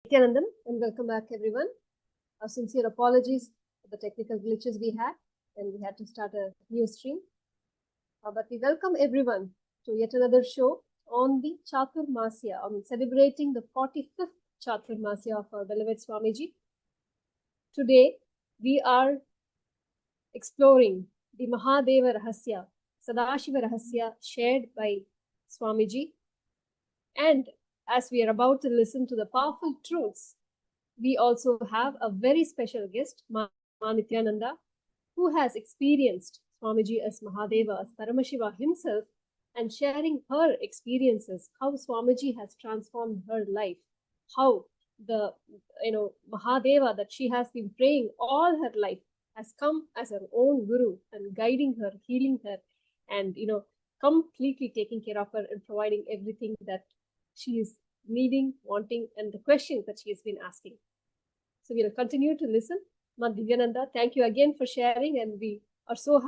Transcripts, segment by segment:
Nithyanandan, and welcome back everyone. Our sincere apologies for the technical glitches we had, and we had to start a new stream. But we welcome everyone to yet another show on the Chaturmasya, on celebrating the 45th Chaturmasya of our beloved Swamiji. Today, we are exploring the Mahadeva Rahasya, Sadashiva Rahasya shared by Swamiji. And as we are about to listen to the powerful truths, we also have a very special guest, Nithyananda, who has experienced Swamiji as Mahadeva, as Paramashiva himself, and sharing her experiences, how Swamiji has transformed her life, how the Mahadeva that she has been praying all her life has come as her own guru and guiding her, healing her, and completely taking care of her and providing everything that she is needing, wanting, and the questions that she has been asking. So we'll continue to listen. Divyananda, thank you again for sharing, and we are so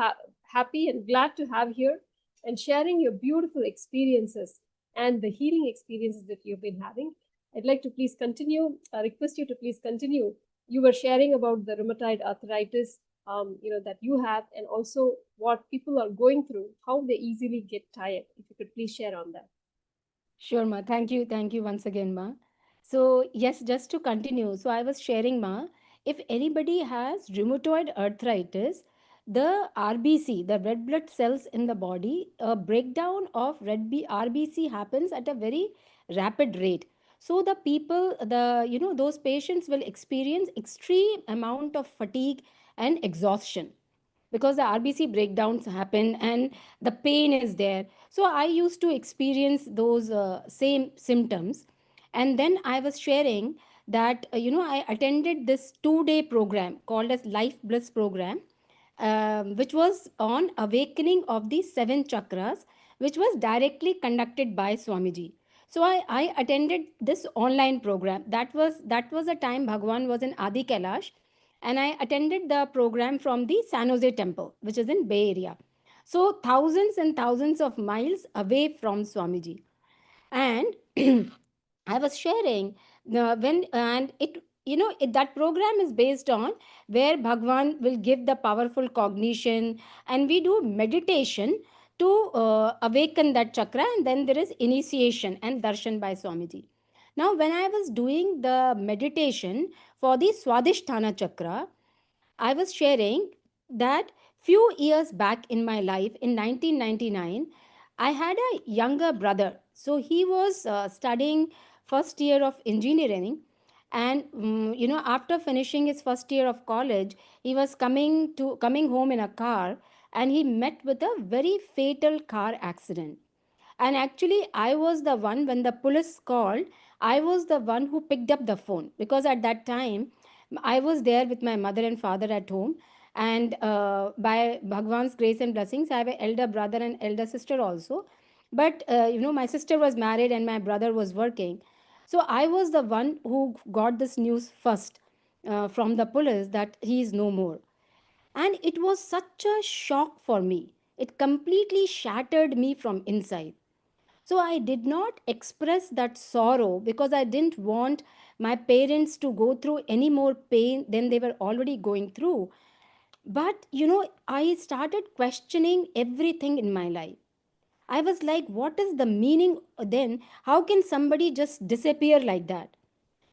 happy and glad to have here and sharing your beautiful experiences and the healing experiences that you've been having. I'd like to please continue, request you to please continue. You were sharing about the rheumatoid arthritis, that you have, and also what people are going through, how they easily get tired. If you could please share on that. Sure, Ma. Thank you. Thank you once again, Ma. So, yes, just to continue. So, I was sharing, Ma, if anybody has rheumatoid arthritis, the RBC, the red blood cells in the body, a breakdown of RBC happens at a very rapid rate. So, the people, those patients will experience extreme amount of fatigue and exhaustion because the RBC breakdowns happen and the pain is there. So I used to experience those same symptoms. And then I was sharing that, I attended this 2-day program called as Life Bliss program, which was on awakening of the 7 chakras, which was directly conducted by Swamiji. So I attended this online program. That was a time Bhagavan was in Adi Kailash, and I attended the program from the San Jose Temple, which is in Bay Area. So thousands and thousands of miles away from Swamiji. And I was sharing when and it that program is based on where Bhagwan will give the powerful cognition, and we do meditation to awaken that chakra, and then there is initiation and darshan by Swamiji. Now, when I was doing the meditation for the Swadhisthana chakra, I was sharing that few years back in my life in 1999, I had a younger brother. So he was studying first year of engineering, and after finishing his first year of college, he was coming home in a car, and he met with a very fatal car accident. And actually, I was the one, when the police called, I was the one who picked up the phone, because at that time, I was there with my mother and father at home. And by Bhagwan's grace and blessings, I have an elder brother and elder sister also. But, my sister was married and my brother was working. So I was the one who got this news first from the police that he is no more. And it was such a shock for me. It completely shattered me from inside. So I did not express that sorrow because I didn't want my parents to go through any more pain than they were already going through. But, I started questioning everything in my life. I was like, what is the meaning then? How can somebody just disappear like that?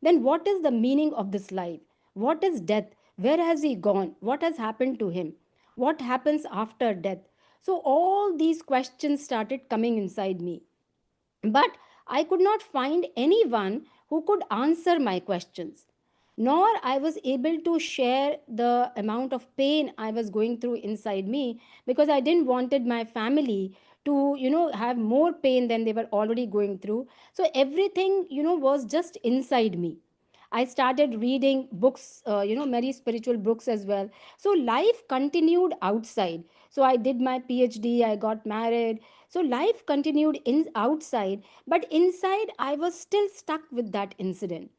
Then what is the meaning of this life? What is death? Where has he gone? What has happened to him? What happens after death? So all these questions started coming inside me. But I could not find anyone who could answer my questions, nor I was able to share the amount of pain I was going through inside me, because I didn't wanted my family to have more pain than they were already going through. So everything was just inside me. I started reading books, many spiritual books as well. So life continued outside. So I did my PhD, I got married. So life continued outside, but inside I was still stuck with that incident.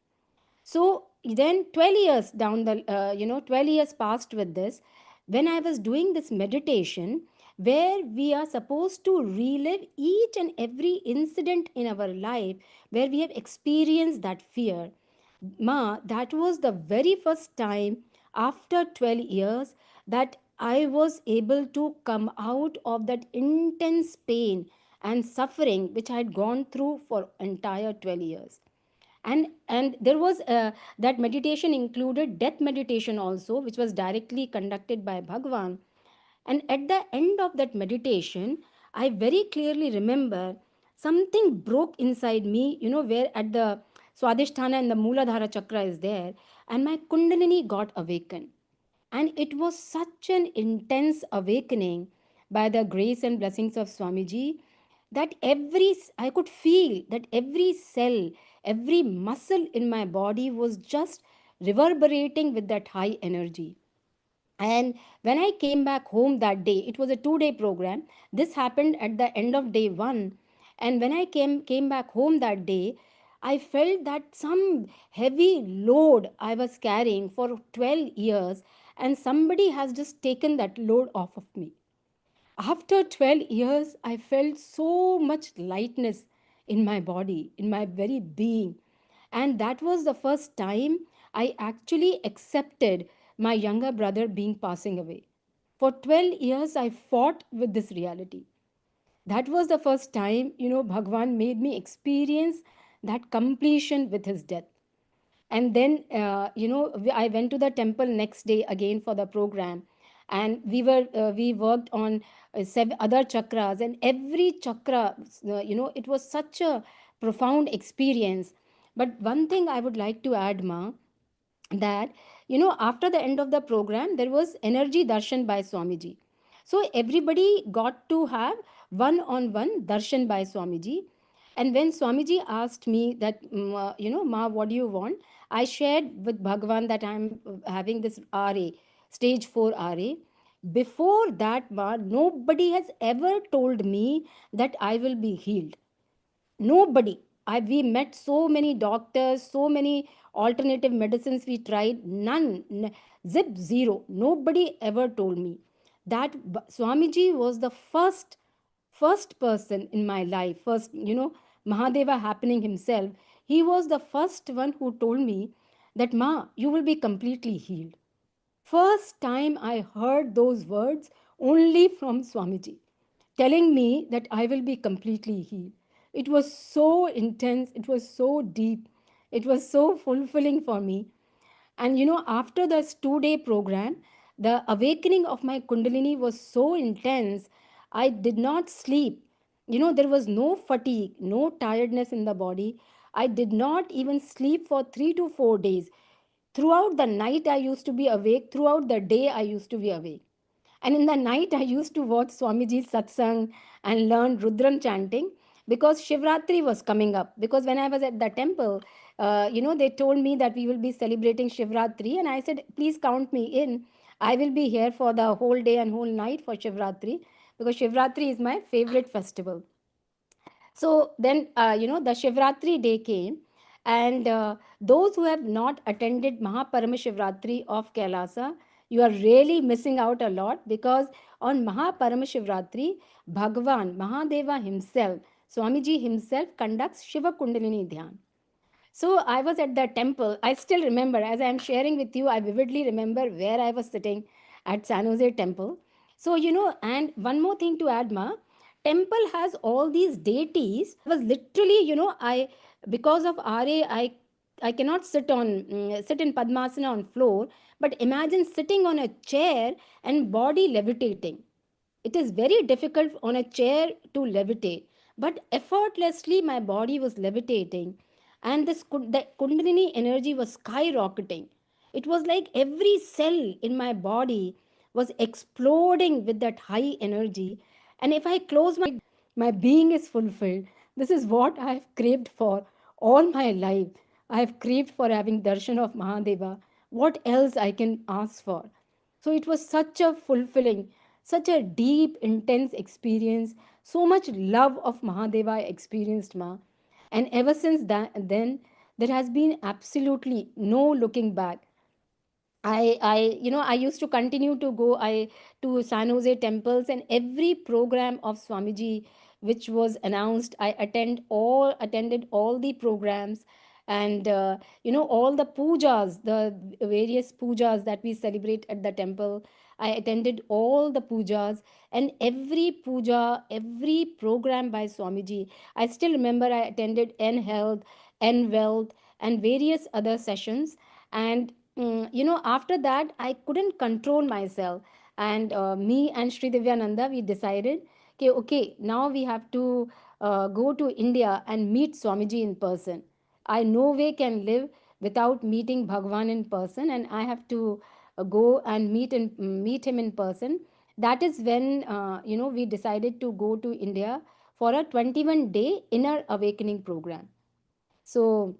So then 12 years down 12 years passed with this, when I was doing this meditation, where we are supposed to relive each and every incident in our life where we have experienced that fear. Ma, that was the very first time after 12 years that I was able to come out of that intense pain and suffering which I had gone through for entire 12 years. And there was that meditation included death meditation also, which was directly conducted by Bhagavan. And at the end of that meditation, I very clearly remember something broke inside me, where at the Swadhisthana and the Mooladhara chakra is there, and my Kundalini got awakened. And it was such an intense awakening by the grace and blessings of Swamiji that I could feel that every cell, every muscle in my body was just reverberating with that high energy. And when I came back home that day, it was a 2 day program. This happened at the end of day one. And when I came back home that day, I felt that some heavy load I was carrying for 12 years, and somebody has just taken that load off of me. After 12 years, I felt so much lightness in my body, in my very being. And that was the first time I actually accepted my younger brother being passing away. For 12 years, I fought with this reality. That was the first time, Bhagwan made me experience that completion with his death. And then I went to the temple next day again for the program, and we worked on seven other chakras, and every chakra, it was such a profound experience. But one thing I would like to add, Ma, that after the end of the program there was energy darshan by Swamiji. So everybody got to have one on one darshan by Swamiji. And when Swamiji asked me that, Ma, what do you want, I shared with Bhagavan that I'm having this RA, stage 4 RA. Before that, Ma, nobody has ever told me that I will be healed. Nobody. We met so many doctors, so many alternative medicines we tried, none, zip, zero. Nobody ever told me that. Swamiji was the first person in my life. First, Mahadeva happening himself. He was the first one who told me that, Ma, you will be completely healed. First time I heard those words only from Swamiji, telling me that I will be completely healed. It was so intense, it was so deep, it was so fulfilling for me. And after this 2 day program, the awakening of my Kundalini was so intense, I did not sleep. There was no fatigue, no tiredness in the body. I did not even sleep for 3 to 4 days. Throughout the night, I used to be awake. Throughout the day, I used to be awake. And in the night, I used to watch Swamiji's satsang and learn Rudran chanting because Shivratri was coming up. Because when I was at the temple, they told me that we will be celebrating Shivratri. And I said, please count me in. I will be here for the whole day and whole night for Shivratri because Shivratri is my favorite festival. So then, the Shivratri day came, and those who have not attended Mahaparamashivratri of Kailasa, you are really missing out a lot because on Mahaparamashivratri, Bhagavan, Mahadeva himself, Swamiji himself conducts Shiva Kundalini Dhyan. So I was at the temple. I still remember, as I am sharing with you, I vividly remember where I was sitting at San Jose temple. So, and one more thing to add, Ma, temple has all these deities. I was literally, because of RA, I cannot sit in Padmasana on floor, but imagine sitting on a chair and body levitating. It is very difficult on a chair to levitate, but effortlessly my body was levitating, and the Kundalini energy was skyrocketing. It was like every cell in my body was exploding with that high energy. And if I close my being is fulfilled. This is what I have craved for all my life. I have craved for having darshan of Mahadeva. What else I can ask for? So it was such a fulfilling, such a deep, intense experience. So much love of Mahadeva I experienced, Ma. And ever since then, there has been absolutely no looking back. I used to continue to go to San Jose temples, and every program of Swamiji which was announced, I attended all the programs. And all the pujas, the various pujas that we celebrate at the temple, I attended all the pujas. And every puja, every program by Swamiji, I still remember I attended N Health, N Wealth, and various other sessions. And after that I couldn't control myself. And me and Sri Divyananda, we decided, okay, now we have to go to India and meet Swamiji in person. I no way can live without meeting Bhagwan in person, and I have to go and meet him in person. That is when we decided to go to India for a 21-day inner awakening program. So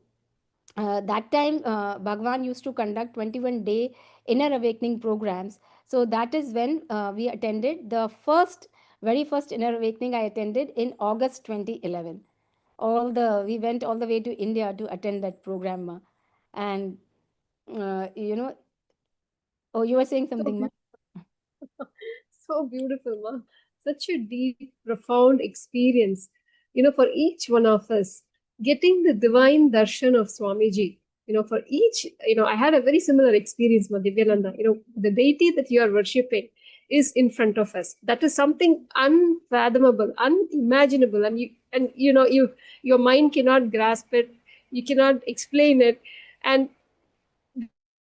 that time Bhagwan used to conduct 21-day inner awakening programs. So that is when we attended the very first inner awakening. I attended in August 2011. We went all the way to India to attend that program, Ma. And oh, you were saying So something, Ma? so beautiful, ma. Such a deep, profound experience, for each one of us. Getting the divine darshan of Swamiji, for each, I had a very similar experience, ma Divyananda. The deity that you are worshipping is in front of us. That is something unfathomable, unimaginable, and your mind cannot grasp it. You cannot explain it, and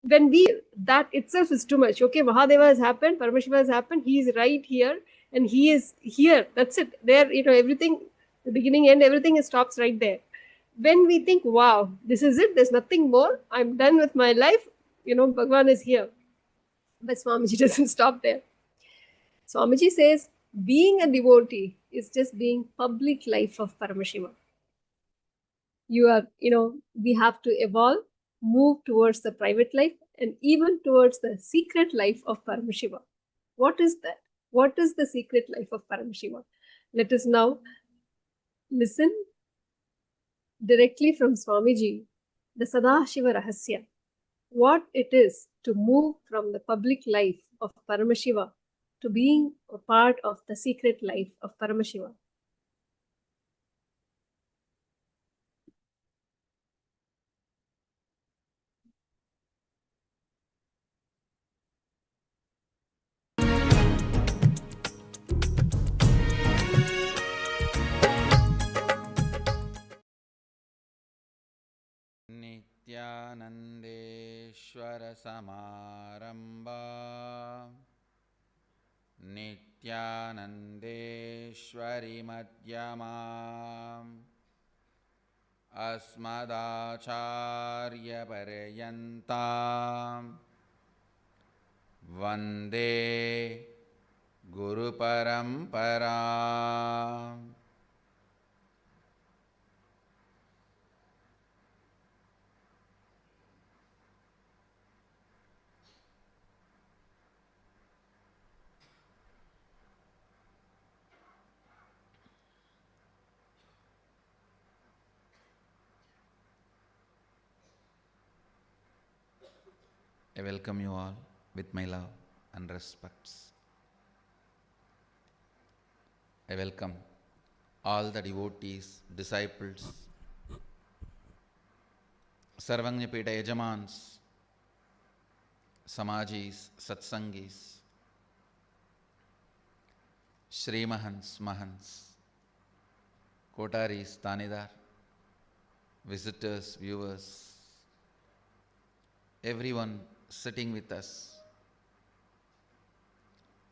when we that itself is too much. Okay, Mahadeva has happened, Paramashiva has happened, he is right here, and he is here. That's it. There, everything, the beginning, end, everything stops right there. When we think, wow, this is it, there's nothing more, I'm done with my life, Bhagwan is here. But Swamiji doesn't stop there. Swamiji says, being a devotee is just being public life of Paramashiva. We have to evolve, move towards the private life, and even towards the secret life of Paramashiva. What is that? What is the secret life of Paramashiva? Let us now listen directly from Swamiji, the Sadashiva Rahasya, what it is to move from the public life of Paramashiva to being a part of the secret life of Paramashiva. नित्यानन्देश्वर समारम्भा नित्यानन्देश्वरि मध्यमाम् अस्मदाचार्यपर्यन्तां वन्दे गुरुपरम्पराम्. I welcome you all with my love and respects. I welcome all the devotees, disciples, Sarvanyapita Yajamans, Samajis, Satsangis, Shri Mahans, Mahans, Kotaris, Tanidar, visitors, viewers, everyone sitting with us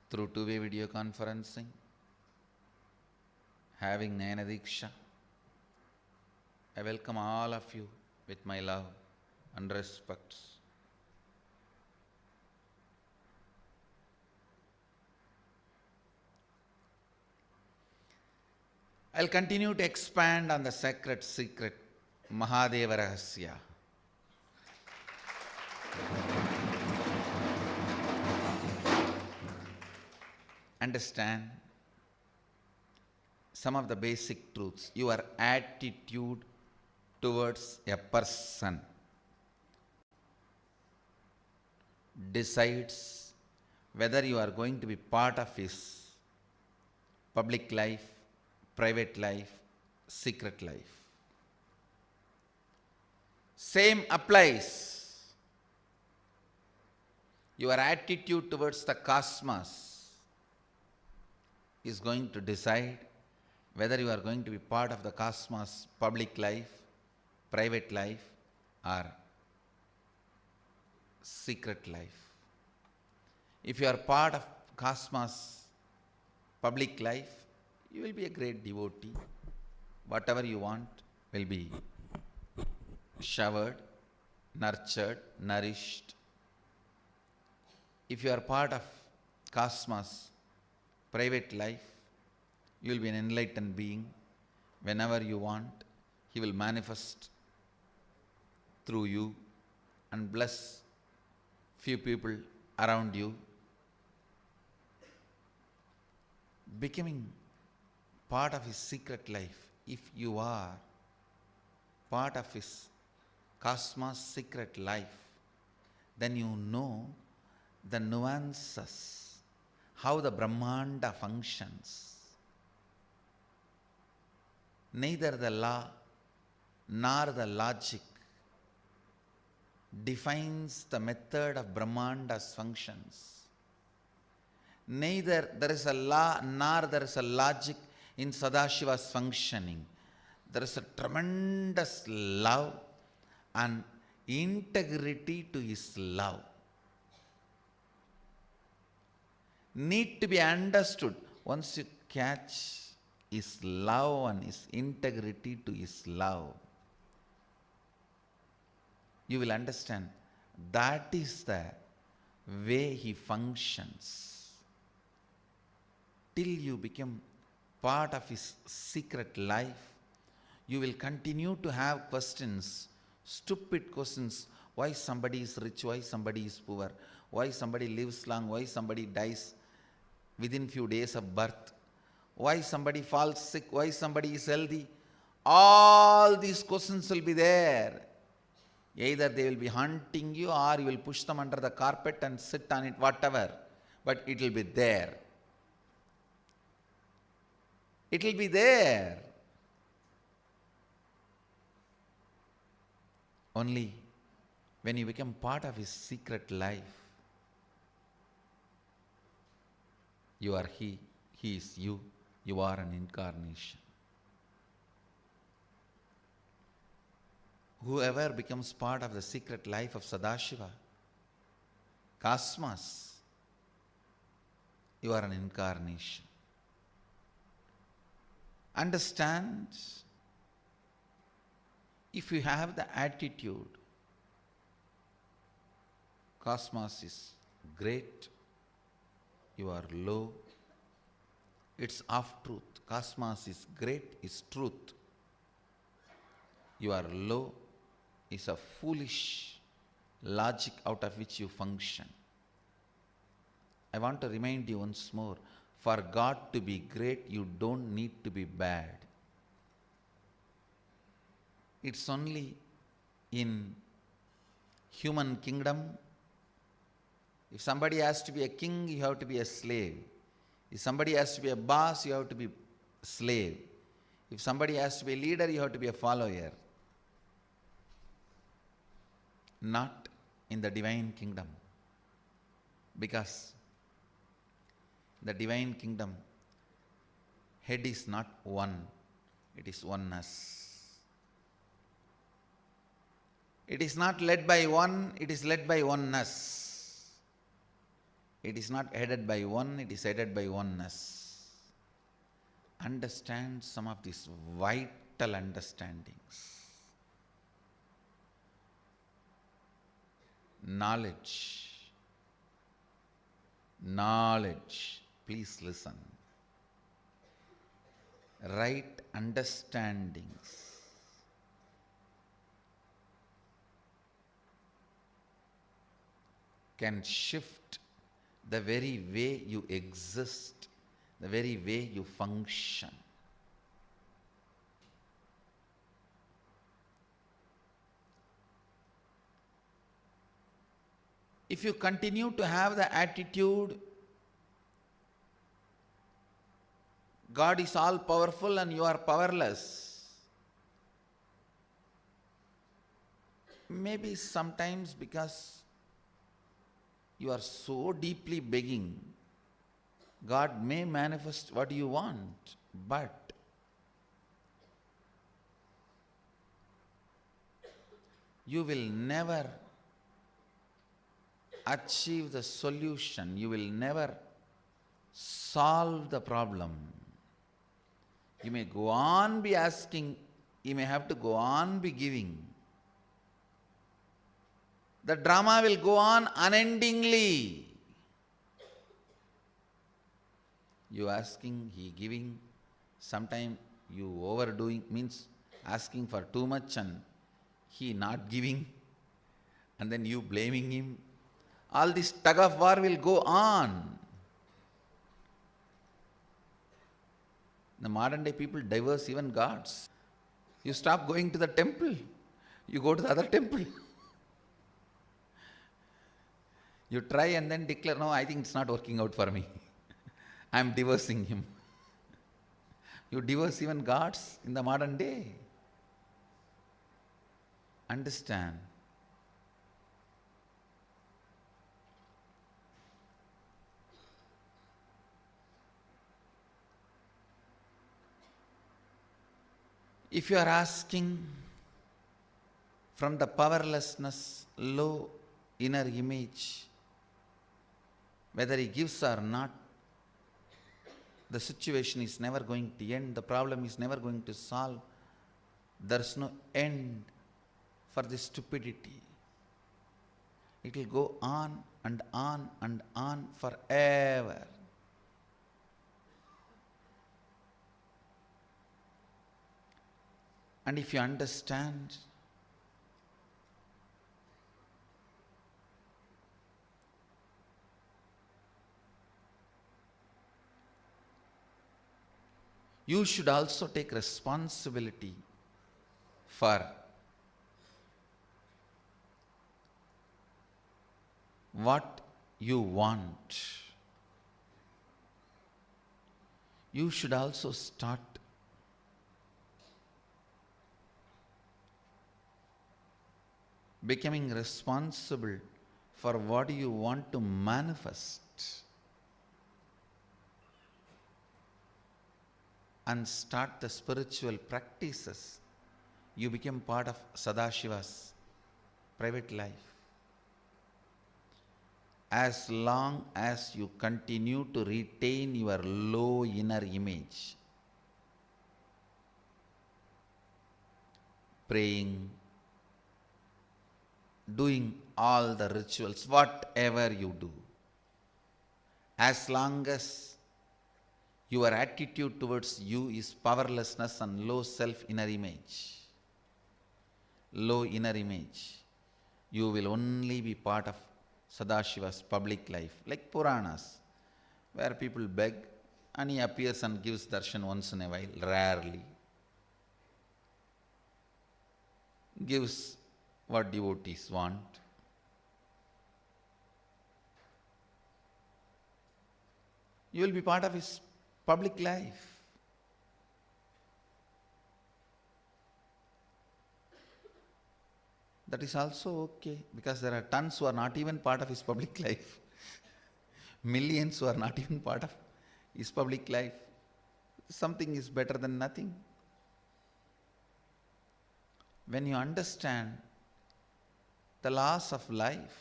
through two-way video conferencing, having Nayana Diksha. I welcome all of you with my love and respects. I'll continue to expand on the sacred secret, Mahadeva Rahasya. Understand some of the basic truths. Your attitude towards a person decides whether you are going to be part of his public life, private life, secret life. Same applies. Your attitude towards the cosmos is going to decide whether you are going to be part of the cosmos public life, private life, or secret life. If you are part of cosmos public life, you will be a great devotee. Whatever you want will be showered, nurtured, nourished. If you are part of cosmos private life, you will be an enlightened being. Whenever you want, he will manifest through you and bless few people around you. Becoming part of his secret life, if you are part of his cosmos secret life, then you know the nuances, how the Brahmanda functions. Neither the law nor the logic defines the method of Brahmanda's functions. Neither there is a law nor there is a logic in Sadashiva's functioning. There is a tremendous love and integrity to his love. Need to be understood. Once you catch his love and his integrity to his love, you will understand that is the way he functions. Till you become part of his secret life, you will continue to have questions, stupid questions. Why somebody is rich, why somebody is poor, why somebody lives long, why somebody dies within few days of birth, why somebody falls sick, why somebody is healthy. All these questions will be there. Either they will be haunting you or you will push them under the carpet and sit on it, whatever. But it will be there. It will be there. Only when you become part of his secret life, you are he, he is you, you are an incarnation. Whoever becomes part of the secret life of Sadashiva, cosmos, you are an incarnation. Understand, if you have the attitude, cosmos is great, you are low, it's of truth. Cosmos is great, is truth. You are low, is a foolish logic out of which you function. I want to remind you once more, for God to be great, you don't need to be bad. It's only in human kingdom. If somebody has to be a king, you have to be a slave. If somebody has to be a boss, you have to be a slave. If somebody has to be a leader, you have to be a follower. Not in the divine kingdom. Because the divine kingdom, head is not one, it is oneness. It is not led by one, it is led by oneness. It is not headed by one, it is headed by oneness. Understand some of these vital understandings. Knowledge. Knowledge. Please listen. Right understandings can shift the very way you exist, the very way you function. If you continue to have the attitude, God is all powerful and you are powerless, Maybe sometimes because you are so deeply begging, God may manifest what you want, but you will never achieve the solution. You will never solve the problem. You may go on be asking, you may have to go on be giving. The drama will go on unendingly. You asking, he giving. Sometime you overdoing, means asking for too much and he not giving, and then you blaming him. All this tug of war will go on. The modern day people divorce even gods. You stop going to the temple, you go to the other temple. You try and then declare, no, I think it's not working out for me. I am divorcing him. You divorce even gods in the modern day. Understand. If you are asking from the powerlessness, low inner image, whether he gives or not, the situation is never going to end, the problem is never going to solve. There is no end for this stupidity. It will go on and on and on forever. And if you understand, you should also take responsibility for what you want. You should also start becoming responsible for what you want to manifest, and start the spiritual practices. You become part of Sadashiva's private life. As long as you continue to retain your low inner image, praying, doing all the rituals, whatever you do, as long as your attitude towards you is powerlessness and low inner image, you will only be part of Sadashiva's public life, like Puranas, where people beg and he appears and gives darshan once in a while, rarely. Gives what devotees want. You will be part of his public life. That is also okay, because there are tons who are not even part of his public life. Millions who are not even part of his public life. Something is better than nothing. When you understand the laws of life,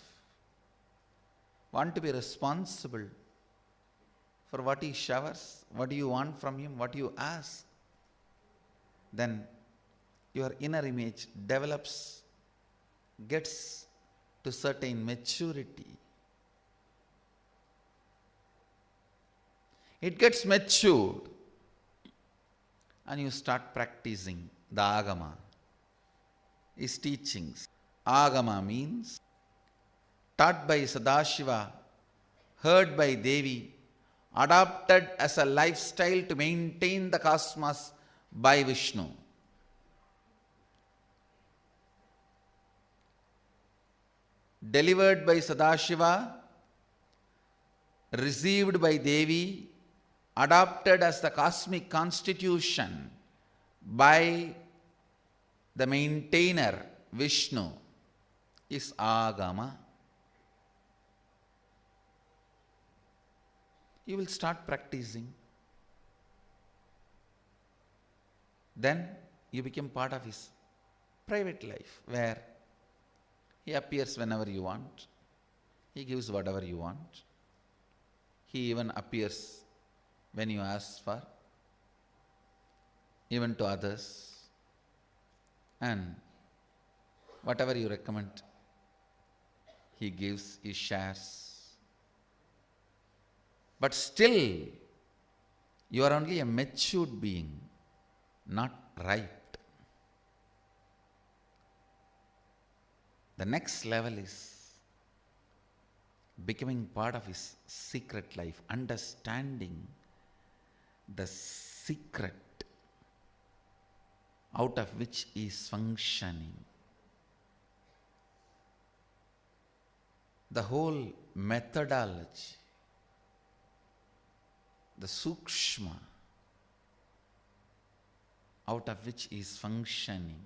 want to be responsible for what he showers, what you want from him, what you ask, then your inner image develops, gets to certain maturity. It gets matured and you start practicing the Agama, his teachings. Agama means taught by Sadashiva, heard by Devi, adopted as a lifestyle to maintain the cosmos by Vishnu. Delivered by Sadashiva, received by Devi, adopted as the cosmic constitution by the maintainer Vishnu. is agama. You will start practicing. Then you become part of his private life, where he appears whenever you want. He gives whatever you want. He even appears when you ask for, even to others. And whatever you recommend, he gives, he shares. But still, you are only a matured being, not ripe. The next level is becoming part of his secret life, understanding the secret out of which he is functioning. The whole methodology, the sukshma out of which he is functioning.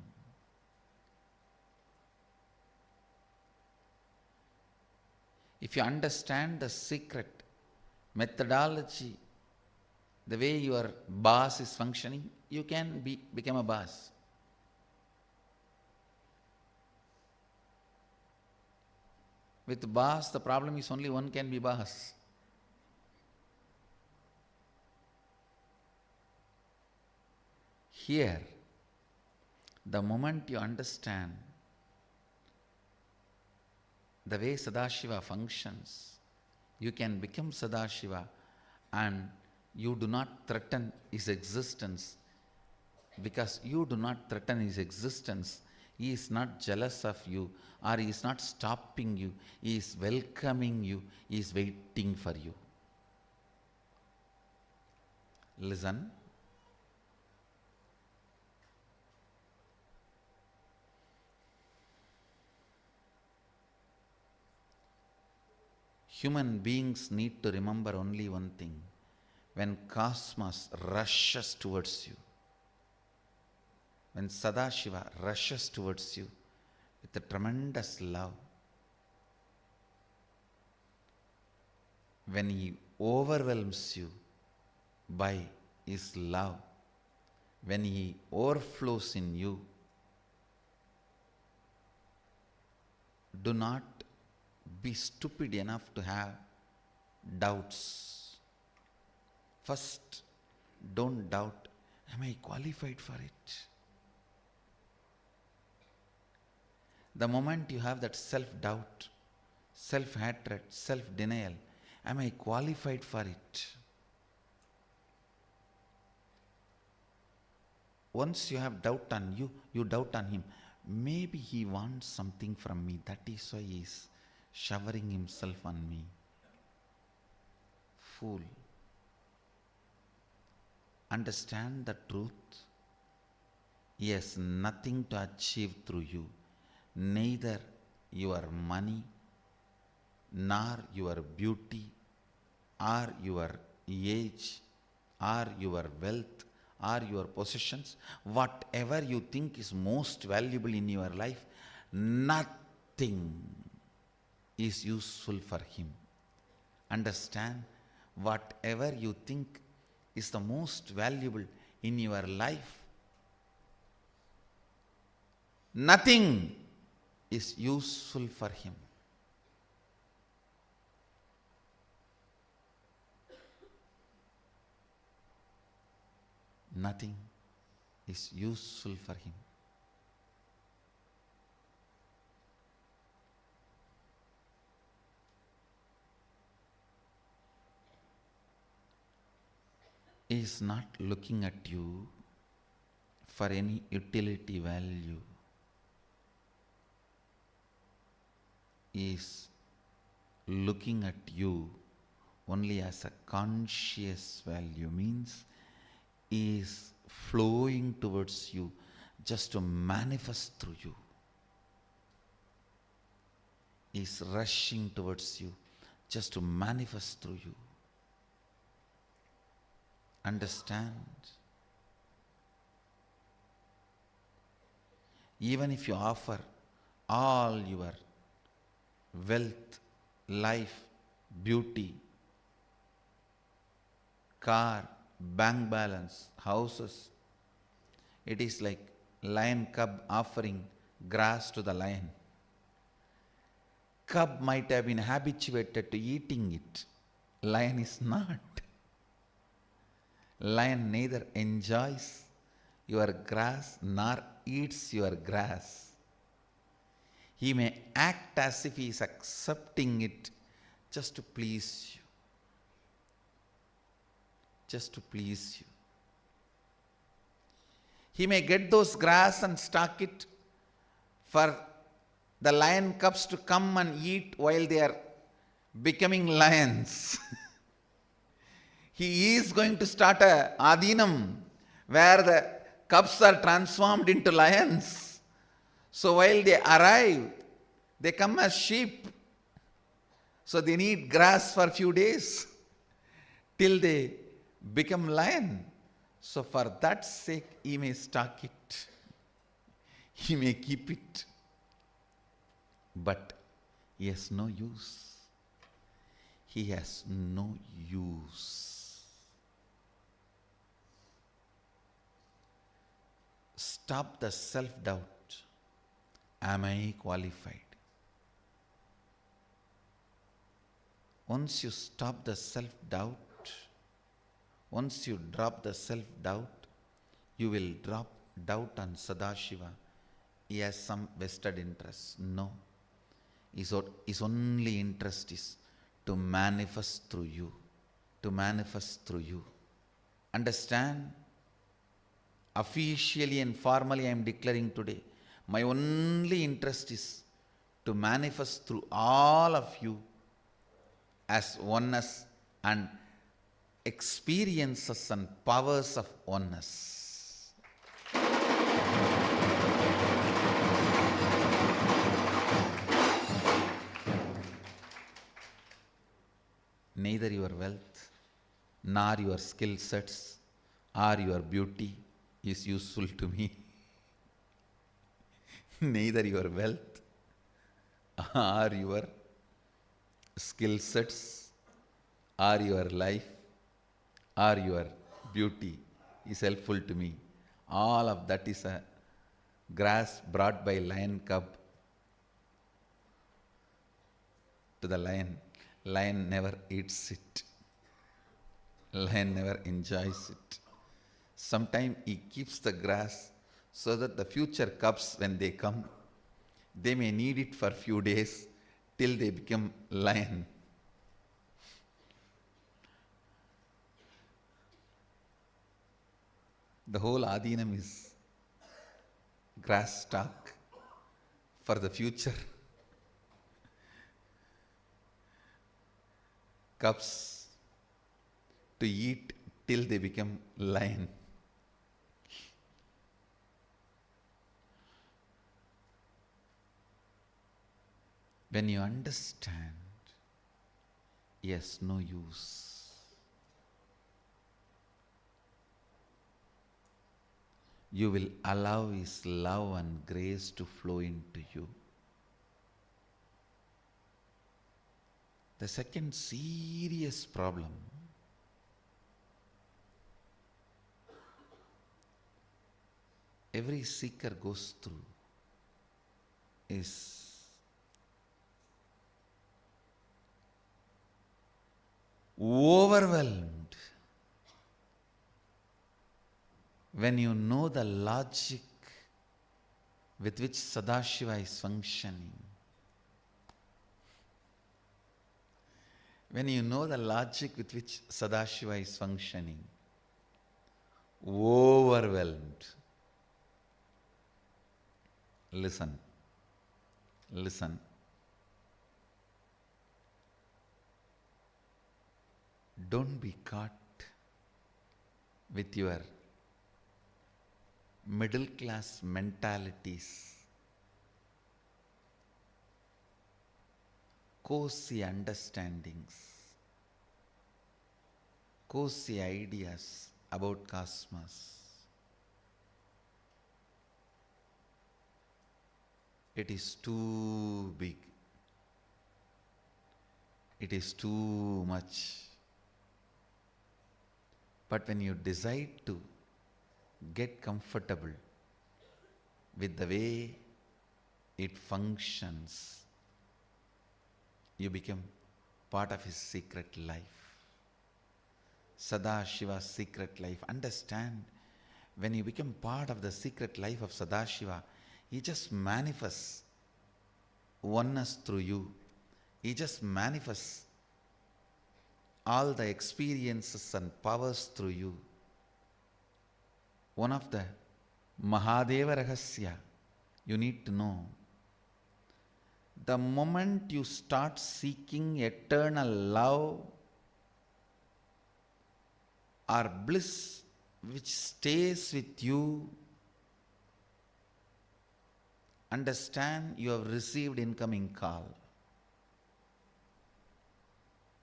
If you understand the secret methodology, the way your boss is functioning, you can become a boss. With boss, the problem is only one can be boss. Here, the moment you understand the way Sadashiva functions, you can become Sadashiva, and you do not threaten his existence. Because you do not threaten his existence, he is not jealous of you, or he is not stopping you. He is welcoming you. He is waiting for you. Listen. Human beings need to remember only one thing. When cosmos rushes towards you, when Sadashiva rushes towards you with a tremendous love, when he overwhelms you by his love, when he overflows in you, do not be stupid enough to have doubts. First, don't doubt, am I qualified for it? The moment you have that self-doubt, self-hatred, self-denial, am I qualified for it? Once you have doubt on you, you doubt on him. Maybe he wants something from me. That is why he is showering himself on me. Fool. Understand the truth. He has nothing to achieve through you. Neither your money, nor your beauty, or your age, or your wealth, or your possessions. Whatever you think is most valuable in your life, nothing is useful for him. Understand, whatever you think is the most valuable in your life, nothing is useful for him. Nothing is useful for him. He is not looking at you for any utility value. He is looking at you only as a conscious value. Means he is flowing towards you just to manifest through you. He is rushing towards you just to manifest through you. Understand? Even if you offer all your wealth, life, beauty, car, bank balance, houses. It is like lion cub offering grass to the lion. Cub might have been habituated to eating it. Lion is not. Lion neither enjoys your grass nor eats your grass. He may act as if he is accepting it just to please you. Just to please you. He may get those grass and stock it for the lion cubs to come and eat while they are becoming lions. He is going to start a adinam where the cubs are transformed into lions. So while they arrive, they come as sheep. So they need grass for a few days till they become lion. So for that sake, he may stock it. He may keep it. But he has no use. He has no use. Stop the self-doubt. Am I qualified? Once you stop the self-doubt, once you drop the self-doubt, you will drop doubt on Sadashiva. He has some vested interest. No. His only interest is to manifest through you. To manifest through you. Understand? Officially and formally I am declaring today, my only interest is to manifest through all of you as oneness and experiences and powers of oneness. Neither your wealth, nor your skill sets, or your beauty is useful to me. Neither your wealth, or your skill sets, or your life, or your beauty is helpful to me. All of that is a grass brought by lion cub to the lion. Lion never eats it. Lion never enjoys it. Sometimes he keeps the grass so that the future cubs, when they come, they may need it for a few days till they become lion. The whole adinam is grass stock for the future cubs to eat till they become lion. When you understand, yes, no use. You will allow His love and grace to flow into you. The second serious problem every seeker goes through is overwhelmed when you know the logic with which Sadashiva is functioning. When you know the logic with which Sadashiva is functioning, overwhelmed. Listen. Listen. Don't be caught with your middle class mentalities, cozy understandings, cozy ideas about cosmos. It is too big. it is too much. But when you decide to get comfortable with the way it functions, you become part of his secret life. Sadashiva's secret life. Understand, when you become part of the secret life of Sadashiva, he just manifests oneness through you. He just manifests all the experiences and powers through you. One of the Mahadeva Rahasya you need to know, the moment you start seeking eternal love or bliss which stays with you, understand you have received incoming call.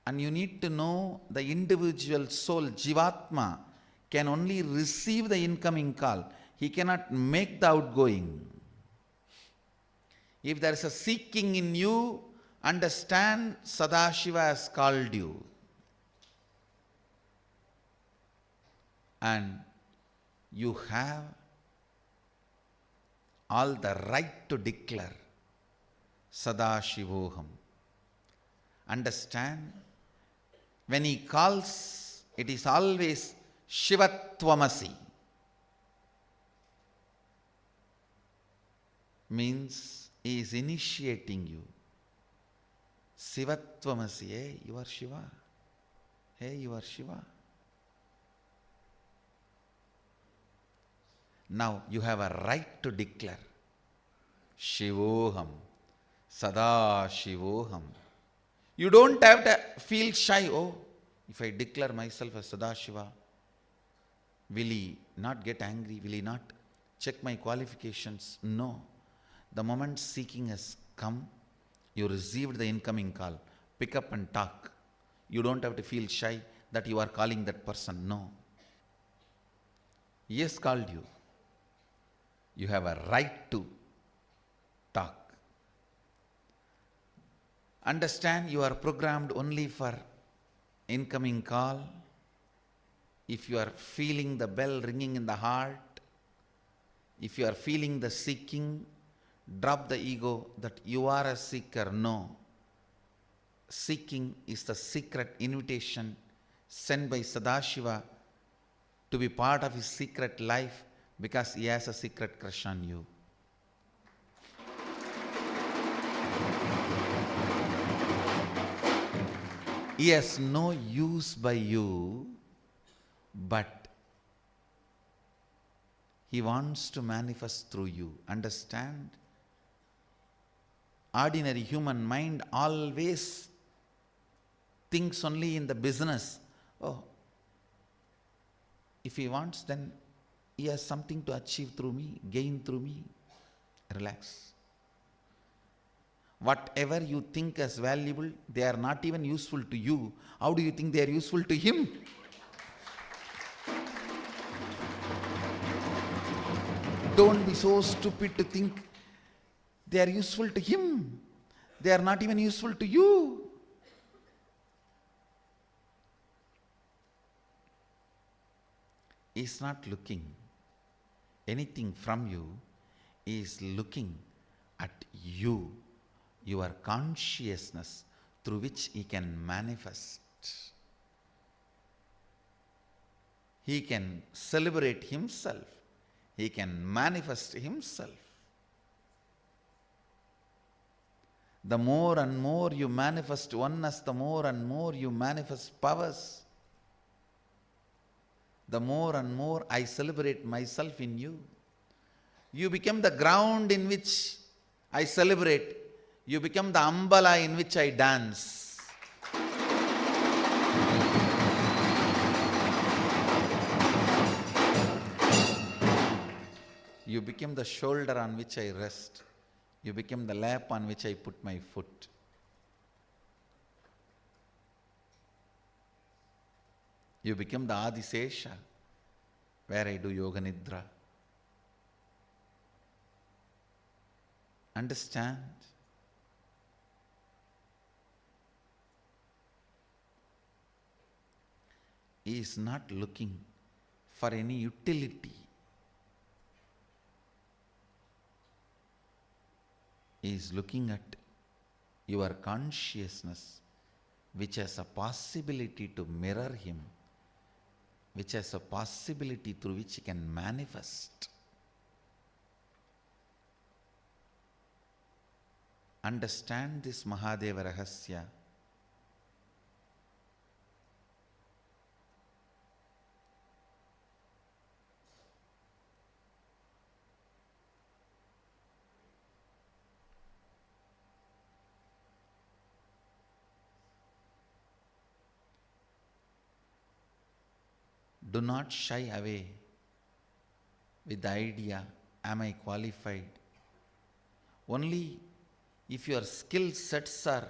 And you need to know the individual soul, Jivatma, can only receive the incoming call. He cannot make the outgoing. If there is a seeking in you, understand Sadashiva has called you. And you have all the right to declare Sadashivoham. Understand, when he calls, it is always Shivatvamasi. Means he is initiating you. Shivatvamasi, hey, you are Shiva. Hey, you are Shiva. Now you have a right to declare Shivoham, Sadashivoham. You don't have to feel shy. Oh, if I declare myself as Sadashiva, will he not get angry? Will he not check my qualifications? No. The moment seeking has come, you received the incoming call. Pick up and talk. You don't have to feel shy that you are calling that person. No. He has called you. You have a right to talk. Understand, you are programmed only for incoming call. If you are feeling the bell ringing in the heart, if you are feeling the seeking, drop the ego that you are a seeker. No. Seeking is the secret invitation sent by Sadashiva to be part of his secret life, because he has a secret crush on you. He has no use by you, but he wants to manifest through you. Understand? Ordinary human mind always thinks only in the business. Oh, if he wants, then he has something to achieve through me, gain through me. Relax. Whatever you think as valuable, they are not even useful to you. How do you think they are useful to him? Don't be so stupid to think they are useful to him. They are not even useful to you. He is not looking anything from you. He is looking at you, your consciousness through which he can manifest. He can celebrate himself. He can manifest himself. The more and more you manifest oneness, the more and more you manifest powers. The more and more I celebrate myself in you. You become the ground in which I celebrate. You become the ambala in which I dance. You become the shoulder on which I rest. You become the lap on which I put my foot. You become the Adisesha, where I do Yoga Nidra. Understand? He is not looking for any utility. He is looking at your consciousness, which has a possibility to mirror him, which has a possibility through which he can manifest. Understand this Mahadeva Rahasya. Do not shy away with the idea, am I qualified? Only if your skill sets are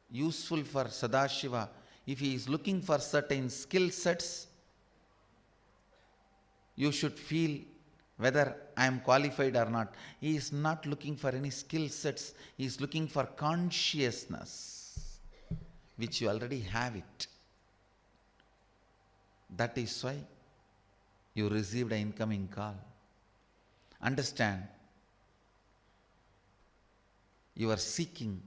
useful for Sadashiva, if he is looking for certain skill sets, you should feel whether I am qualified or not. He is not looking for any skill sets, he is looking for consciousness, which you already have it. That is why you received an incoming call. Understand, your seeking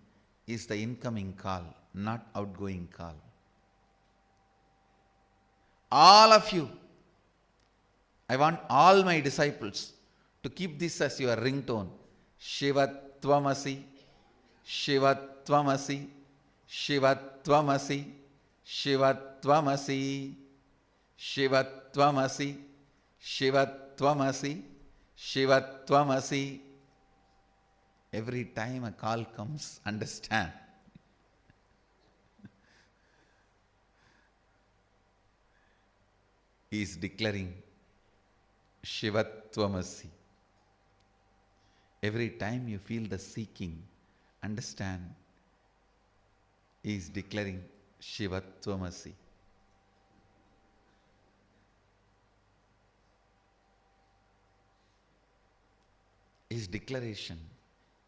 is the incoming call, not outgoing call. All of you, I want all my disciples to keep this as your ringtone. Shivatvamasi, Shivatvamasi, Shivatvamasi, Shivatvamasi, Shivatvamasi, Shivatvamasi, Shivatvamasi. Every time a call comes, understand. He is declaring Shivatvamasi. Every time you feel the seeking, understand, he is declaring Shivatvamasi. His declaration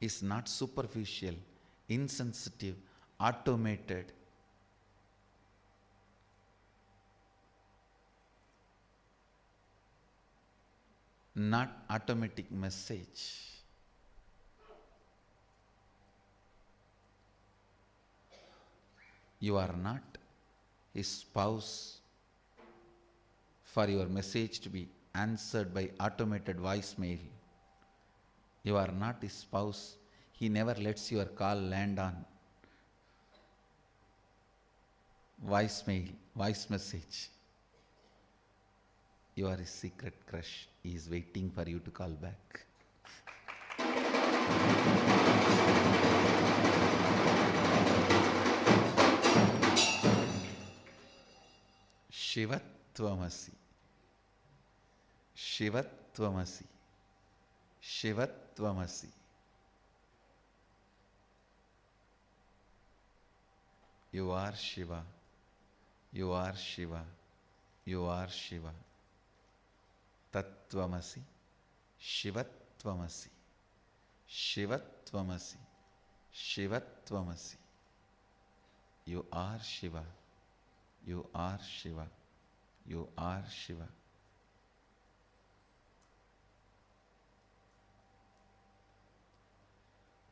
is not superficial, insensitive, automated. Not automatic message. You are not his spouse for your message to be answered by automated voicemail. You are not his spouse. He never lets your call land on voicemail, voice message. You are his secret crush. He is waiting for you to call back. Shivatvamasi. Shivatvamasi. Shivatvamasi. You are Shiva. You are Shiva. You are Shiva. Tattvamasi. Shivatvamasi. Shivatvamasi. Shivatvamasi. You are Shiva. You are Shiva. You are Shiva.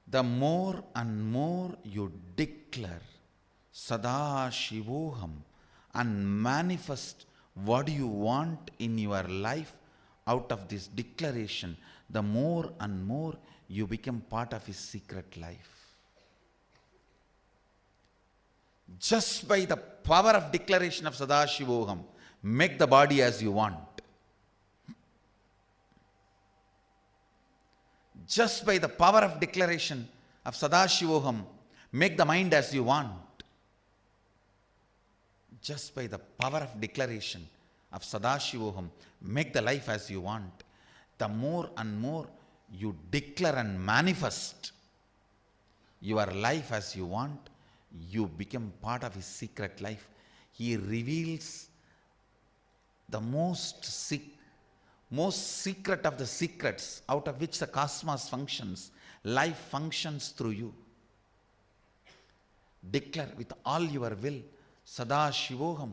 The more and more you declare Sadashivoham and manifest what you want in your life out of this declaration, the more and more you become part of his secret life. Just by the power of declaration of Sadashivoham, make the body as you want. Just by the power of declaration of Sadashivoham, make the mind as you want. Just by the power of declaration of Sadashivoham, make the life as you want. The more and more you declare and manifest your life as you want, you become part of his secret life. He reveals the most secret of the secrets out of which the cosmos functions. Life functions through you. Declare with all your will, Sadashivoham.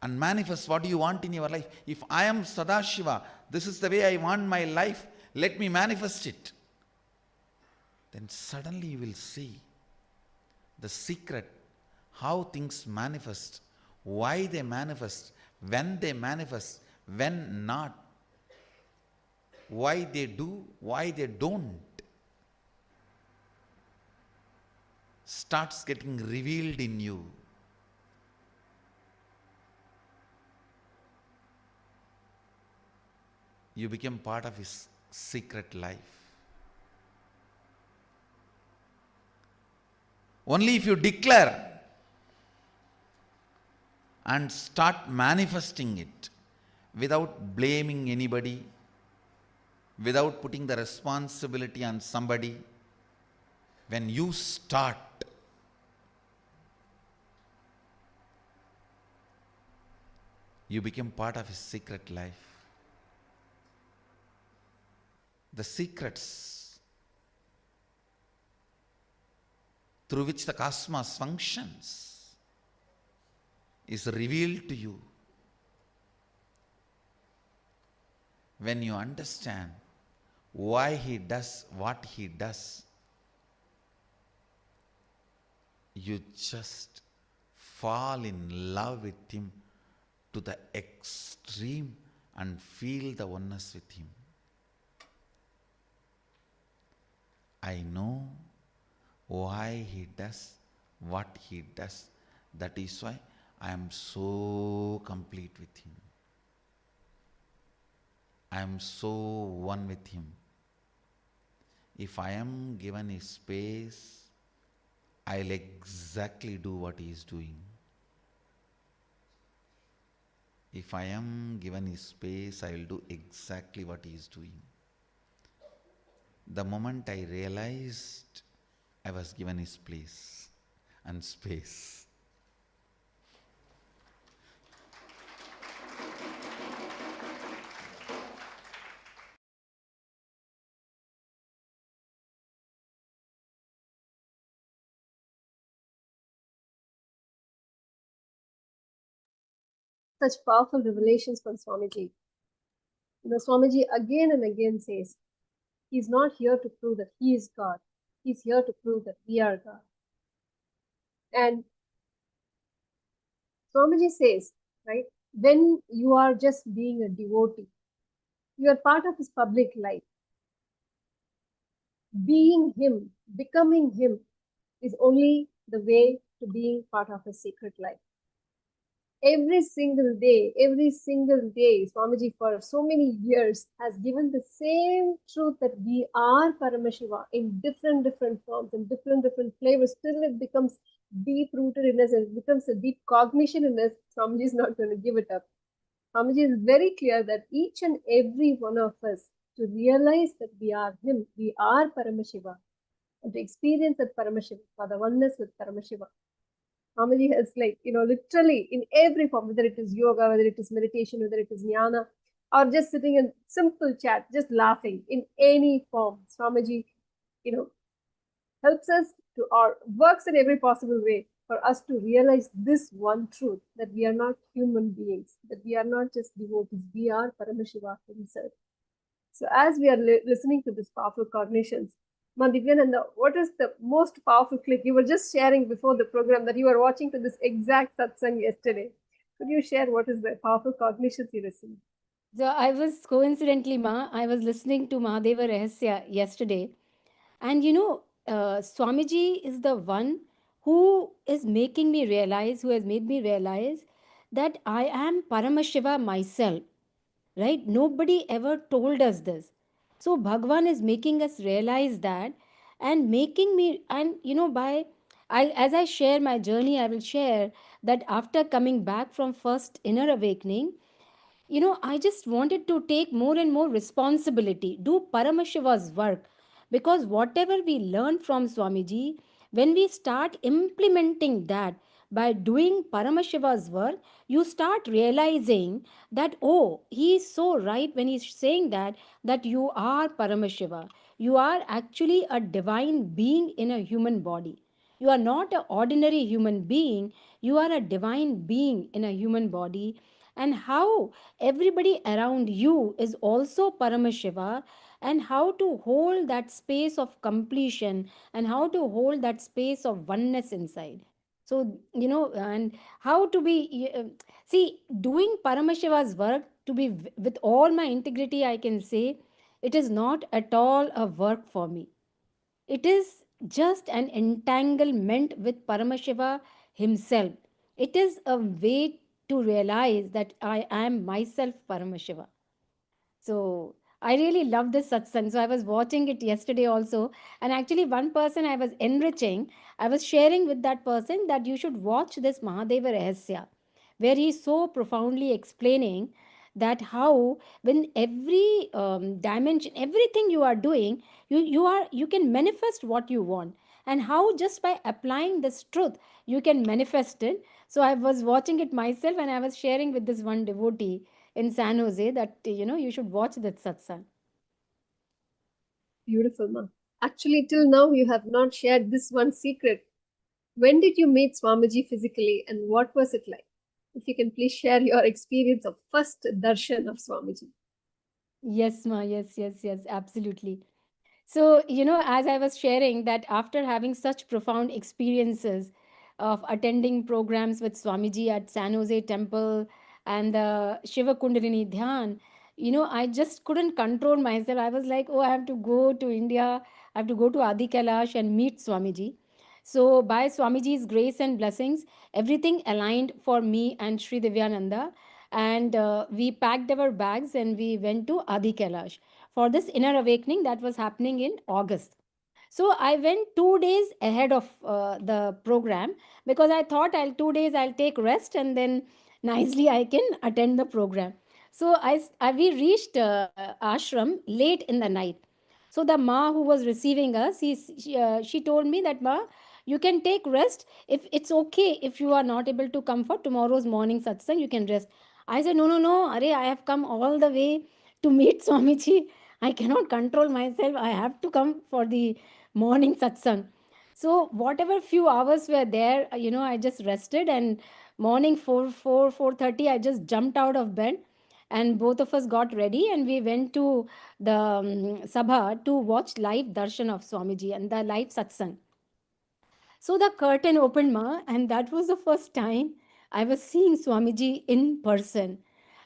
and manifest what you want in your life. If I am Sadashiva, this is the way I want my life, let me manifest it. Then suddenly you will see the secret, how things manifest, why they manifest, when not, why they do, why they don't, starts getting revealed in you. You become part of his secret life. Only if you declare and start manifesting it without blaming anybody, without putting the responsibility on somebody, when you start, you become part of his secret life. The secrets through which the cosmos functions is revealed to you when you understand why he does what he does. You just fall in love with him to the extreme and feel the oneness with him. I know why he does what he does. That is why I am so complete with him. I am so one with him. If I am given his space, I'll exactly do what he is doing. If I am given his space, I will do exactly what he is doing. The moment I realized I was given his place and space, Such powerful revelations from Swamiji. Swamiji again and again says, he's not here to prove that he is God. He's here to prove that we are God. And Swamiji says, right, when you are just being a devotee, you are part of his public life. Being him, becoming him is only the way to being part of his secret life. Every single day, Swamiji for so many years has given the same truth that we are Paramashiva in different forms, in different flavors, till it becomes deep rooted in us, it becomes a deep cognition in us. Swamiji is not going to give it up. Swamiji is very clear that each and every one of us, to realize that we are him, we are Paramashiva, and to experience that Paramashiva, for the oneness with Paramashiva. Swamiji has literally in every form, whether it is yoga, whether it is meditation, whether it is jnana, or just sitting in simple chat, just laughing, in any form, Swamiji, helps us to, or works in every possible way for us to realize this one truth, that we are not human beings, that we are not just devotees, we are Paramashiva himself. So as we are listening to this powerful cognitions, Divyananda, what is the most powerful clip? You were just sharing before the program that you were watching to this exact satsang yesterday. Could you share what is the powerful cognitions you received? So I was coincidentally, I was listening to Mahadeva Rahasya yesterday. And Swamiji is the one who is making me realize, who has made me realize that I am Paramashiva myself. Right? Nobody ever told us this. So Bhagwan is making us realize that, and making me, and as I share my journey, I will share that after coming back from first inner awakening, I just wanted to take more and more responsibility, do Paramashiva's work, because whatever we learn from Swamiji, when we start implementing that by doing Paramashiva's work, you start realizing that, oh, he is so right when he's saying that you are Paramashiva, you are actually a divine being in a human body. You are not an ordinary human being, you are a divine being in a human body. And how everybody around you is also Paramashiva, and how to hold that space of completion, and how to hold that space of oneness inside. So, and how to be, see, doing Paramashiva's work, to be with all my integrity, I can say it is not at all a work for me. It is just an entanglement with Paramashiva himself. It is a way to realize that I am myself Paramashiva. So I really love this satsang. So I was watching it yesterday also. And actually, one person I was enriching, I was sharing with that person that you should watch this Mahadeva Rahasya, where he's so profoundly explaining that how when every dimension, everything you are doing, you can manifest what you want, and how just by applying this truth you can manifest it. So I was watching it myself, and I was sharing with this one devotee in San Jose that you should watch that satsang. Beautiful, ma. Actually, till now, you have not shared this one secret. When did you meet Swamiji physically and what was it like? If you can please share your experience of first darshan of Swamiji. Yes, ma. Yes, yes, yes. Absolutely. So, as I was sharing that after having such profound experiences of attending programs with Swamiji at San Jose Temple and the Shiva Kundalini Dhyan, I just couldn't control myself. I was like, oh, I have to go to India. I have to go to Adi Kailash and meet Swamiji. So, by Swamiji's grace and blessings, everything aligned for me and Sri Divyananda. And we packed our bags and we went to Adi Kailash for this inner awakening that was happening in August. So I went 2 days ahead of the program because I thought 2 days I'll take rest and then nicely I can attend the program. So we reached ashram late in the night. So the ma who was receiving us, she told me that ma, you can take rest. If it's okay, if you are not able to come for tomorrow's morning satsang, you can rest. I said, no, Are, I have come all the way to meet Swamiji. I cannot control myself. I have to come for the morning satsang. So whatever few hours were there, I just rested, and morning 4:30, I just jumped out of bed, and both of us got ready and we went to the sabha to watch live darshan of Swamiji and the live satsang. So the curtain opened, ma, and that was the first time I was seeing Swamiji in person.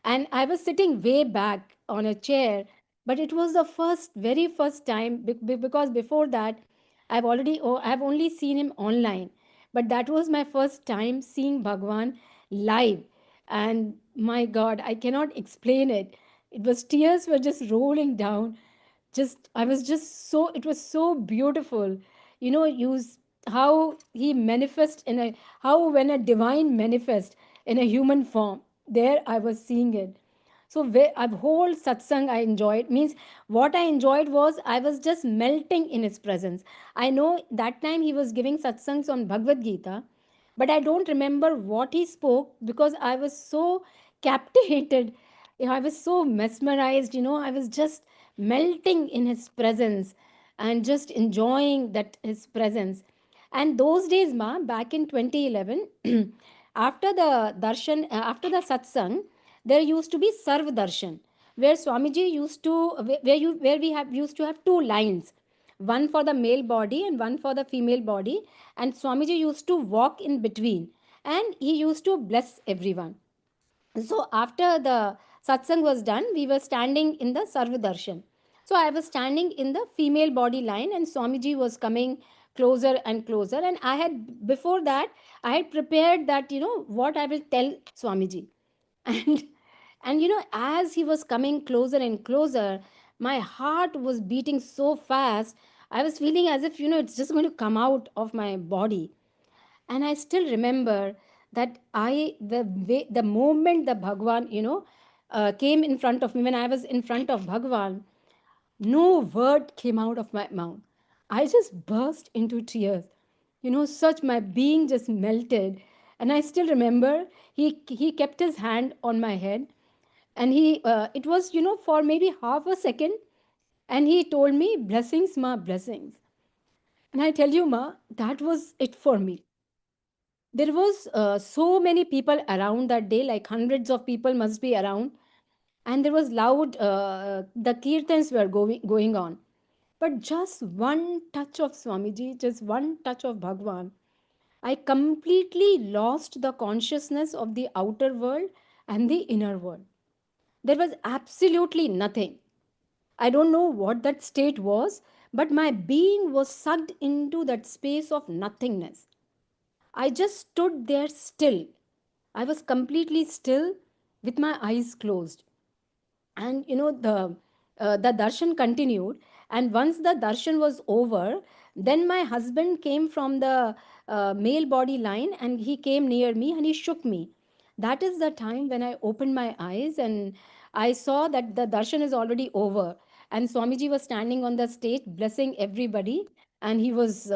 And I was sitting way back on a chair, but it was the very first time, because before that, I've only seen him online. But that was my first time seeing Bhagwan live. And my God, I cannot explain it. It was tears were just rolling down. Just I was just so it was so beautiful. Use how he manifests in a how when a divine manifest in a human form, there I was seeing it. So a whole satsang I enjoyed, means what I enjoyed was I was just melting in his presence. I know that time he was giving satsangs on Bhagavad Gita, but I don't remember what he spoke because I was so captivated. I was so mesmerized. I was just melting in his presence and just enjoying that his presence. And those days, ma, back in 2011, after the darshan, after the satsang, there used to be Sarv Darshan, where Swamiji used to, where we have used to have two lines, one for the male body and one for the female body, and Swamiji used to walk in between, and he used to bless everyone. So after the satsang was done, we were standing in the Sarva Darshan. So I was standing in the female body line, and Swamiji was coming closer and closer. And I had, before that, I had prepared that, what I will tell Swamiji. And as he was coming closer and closer, my heart was beating so fast. I was feeling as if, it's just going to come out of my body. And I still remember that the moment the Bhagwan, came in front of me, when I was in front of Bhagwan, no word came out of my mouth. I just burst into tears. Such my being just melted. And I still remember he kept his hand on my head, and it was, for maybe half a second, and he told me, blessings, ma, blessings. And I tell you, Ma, that was it for me. There was so many people around that day, like hundreds of people must be around, and there was loud, the kirtans were going on. But just one touch of Swamiji, just one touch of Bhagwan, I completely lost the consciousness of the outer world and the inner world. There was absolutely nothing. I don't know what that state was, but my being was sucked into that space of nothingness. I just stood there still. I was completely still with my eyes closed. And the darshan continued, and once the darshan was over, then my husband came from the male body line, and he came near me and he shook me. That is the time when I opened my eyes, and I saw that the darshan is already over, and Swamiji was standing on the stage blessing everybody, and he was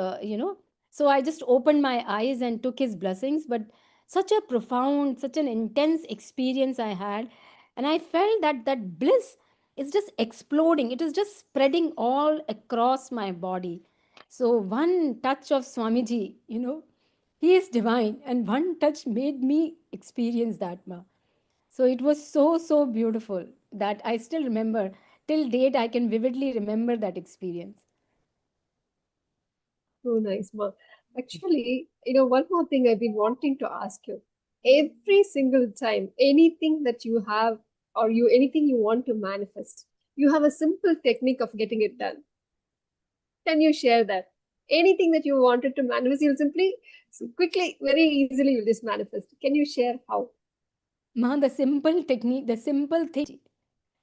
so I just opened my eyes and took his blessings. But such a profound, such an intense experience I had, and I felt that that bliss is just exploding, it is just spreading all across my body. So one touch of Swamiji, he is divine, and one touch made me experience that, Ma. So it was so beautiful that I still remember. Till date I can vividly remember that experience. So nice, Ma. Actually, one more thing I've been wanting to ask you. Every single time, anything that you have or anything you want to manifest, you have a simple technique of getting it done. Can you share that? Anything that you wanted to manifest, you'll simply, quickly, very easily, you'll just manifest. Can you share how? Ma, the simple technique, the simple thing,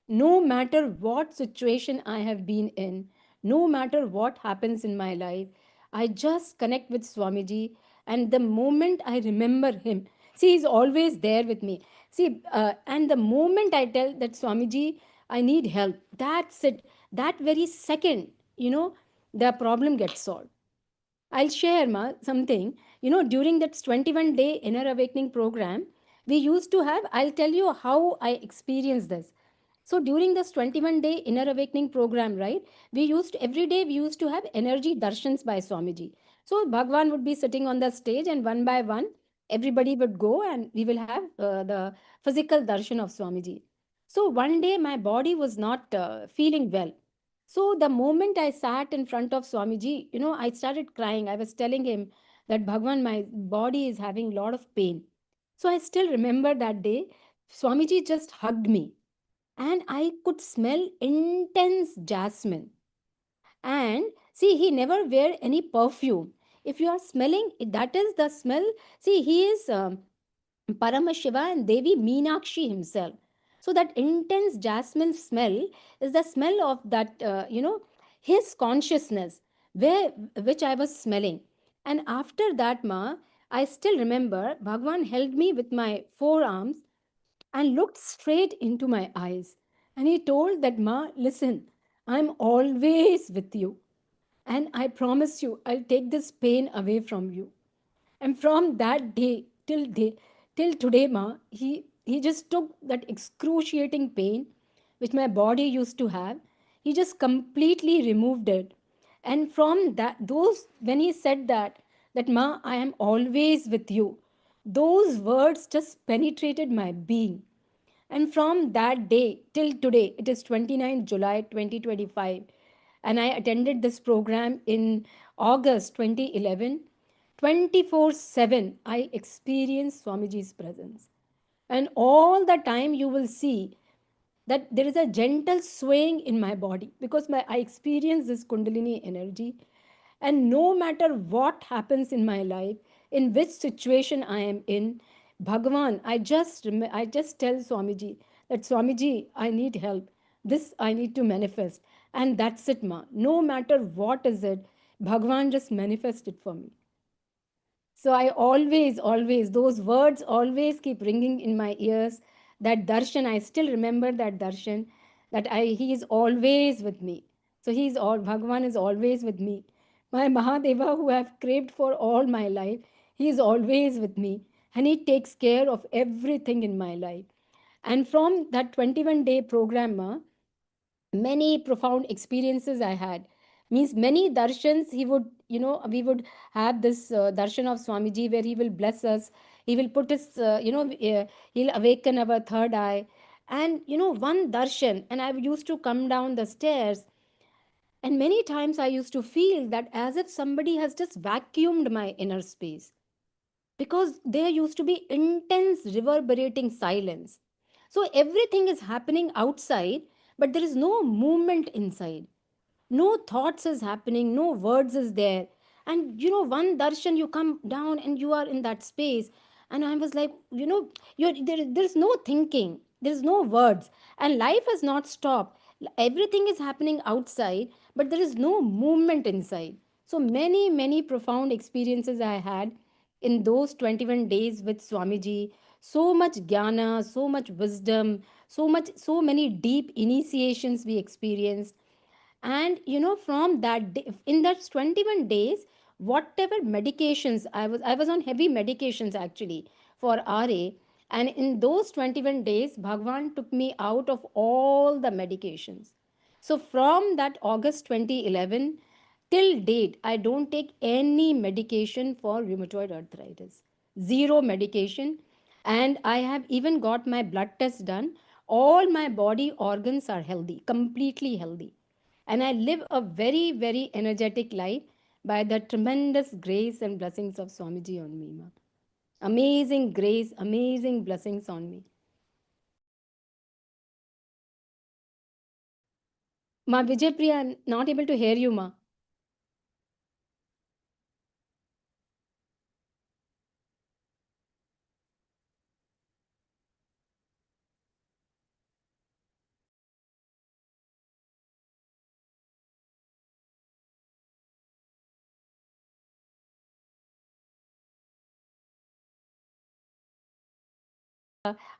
no matter what situation I have been in, no matter what happens in my life, I just connect with Swamiji. And the moment I remember him, see, he's always there with me. See, and the moment I tell that Swamiji, I need help, that's it. That very second, the problem gets solved. I'll share something. During that 21-day inner awakening program, we used to have, I'll tell you how I experienced this. So during this 21-day inner awakening program, right, every day we used to have energy darshans by Swamiji. So Bhagwan would be sitting on the stage, and one by one, everybody would go and we will have the physical darshan of Swamiji. So one day my body was not feeling well. So the moment I sat in front of Swamiji, I started crying. I was telling him that Bhagwan, my body is having a lot of pain. So I still remember that day, Swamiji just hugged me, and I could smell intense jasmine. And see, he never wear any perfume. If you are smelling, that is the smell. See, he is Paramashiva and Devi Meenakshi himself. So that intense jasmine smell is the smell of that, his consciousness, which I was smelling. And after that, Ma, I still remember Bhagwan held me with my forearms and looked straight into my eyes. And he told that, Ma, listen, I'm always with you. And I promise you, I'll take this pain away from you. And from that day till today, Ma, he just took that excruciating pain which my body used to have. He just completely removed it. And from that, those when he said that Ma, I am always with you, those words just penetrated my being. And from that day till today, it is 29 July 2025, and I attended this program in August 2011. 24/7, I experienced Swamiji's presence. And all the time, you will see that there is a gentle swaying in my body because I experience this Kundalini energy. And no matter what happens in my life, in which situation I am in, Bhagavan, I just tell Swamiji that Swamiji, I need help. This I need to manifest. And that's it, Ma. No matter what is it, Bhagavan just manifest it for me. So I always, those words always keep ringing in my ears. That darshan, I still remember that darshan, he is always with me. So Bhagavan is always with me. My Mahadeva, who I have craved for all my life, he is always with me. And he takes care of everything in my life. And from that 21-day program, many profound experiences I had. Means many darshans he would, we would have this darshan of Swamiji where he will bless us. He will put his, he'll awaken our third eye. And, one darshan, and I used to come down the stairs, and many times I used to feel that as if somebody has just vacuumed my inner space, because there used to be intense reverberating silence. So everything is happening outside, but there is no movement inside. No thoughts is happening, no words is there. And one darshan, you come down and you are in that space. And I was like, there's no thinking, there's no words, and life has not stopped. Everything is happening outside, but there is no movement inside. So many profound experiences I had in those 21 days with Swamiji. So much jnana, so much wisdom, so many deep initiations we experienced. And from that day, in that 21 days, whatever medications I was on heavy medications actually for RA. And in those 21 days, Bhagwan took me out of all the medications. So from that August 2011 till date, I don't take any medication for rheumatoid arthritis. Zero medication. And I have even got my blood test done. All my body organs are healthy, completely healthy. And I live a very, very energetic life by the tremendous grace and blessings of Swamiji on me, ma. Amazing grace, amazing blessings on me. Ma Vijay Priya, I'm not able to hear you, ma.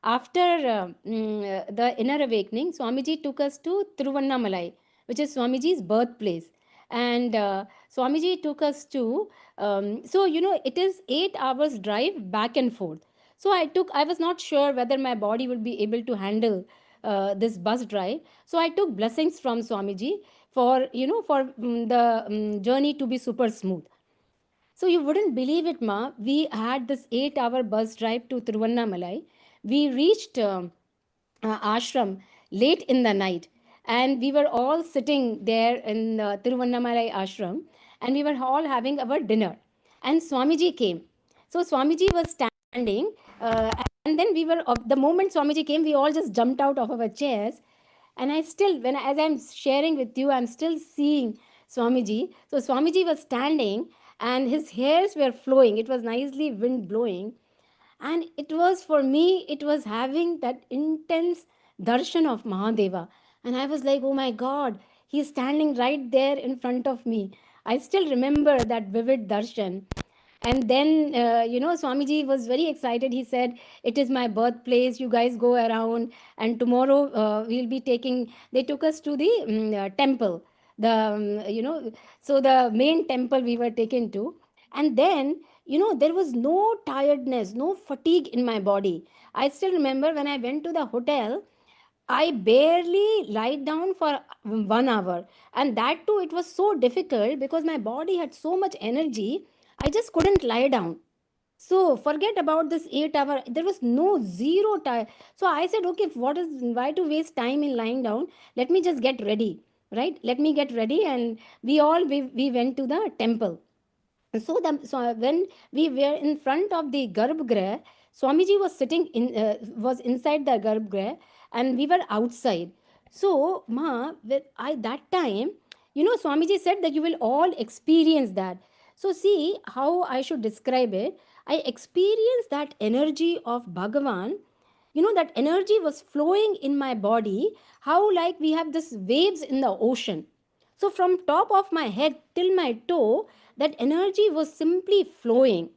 After the inner awakening, Swamiji took us to Tiruvannamalai, which is Swamiji's birthplace. And Swamiji took us to, it is 8 hours drive back and forth. So I was not sure whether my body would be able to handle this bus drive. So I took blessings from Swamiji for the journey to be super smooth. So you wouldn't believe it, ma. We had this 8 hour bus drive to Tiruvannamalai. We reached ashram late in the night, and we were all sitting there in the Tiruvannamalai ashram, and we were all having our dinner. And Swamiji came. So Swamiji was standing, and then the moment Swamiji came, we all just jumped out of our chairs. And I still, as I'm sharing with you, I'm still seeing Swamiji. So Swamiji was standing, and his hairs were flowing. It was nicely wind blowing. And it was, for me, it was having that intense darshan of Mahadeva. And I was like, oh my God, he's standing right there in front of me. I still remember that vivid darshan. And then, Swamiji was very excited. He said, it is my birthplace. You guys go around. And tomorrow we'll be they took us to the temple. So the main temple we were taken to. And then, there was no tiredness, no fatigue in my body. I still remember when I went to the hotel, I barely lied down for 1 hour. And that too, it was so difficult because my body had so much energy. I just couldn't lie down. So forget about this 8 hour. There was no zero time. So I said, okay, why to waste time in lying down? Let me just get ready, right? Let me get ready. And we went to the temple. So when we were in front of the Garbhagriha, Swamiji was was inside the Garbhagriha, and we were outside. So ma, that time, Swamiji said that you will all experience that. So see how I should describe it. I experienced that energy of Bhagavan. That energy was flowing in my body. How like we have this waves in the ocean. So from top of my head till my toe, that energy was simply flowing.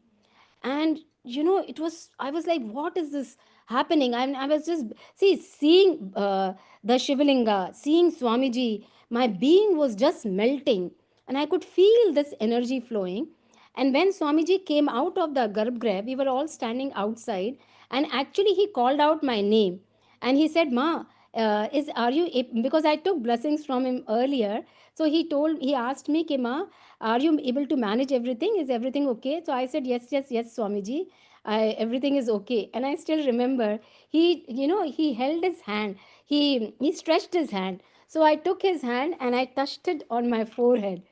And I was like, what is this happening? I was just seeing the Shivalinga, seeing Swamiji. My being was just melting, and I could feel this energy flowing. And when Swamiji came out of the Garbhagriha, we were all standing outside, and actually he called out my name, and he said, Ma, is are you because I took blessings from him earlier. So he asked me, Kima, are you able to manage everything? Is everything okay? So I said, yes, yes, yes, Swamiji, everything is okay. And I still remember, he held his hand, he stretched his hand. So I took his hand and I touched it on my forehead,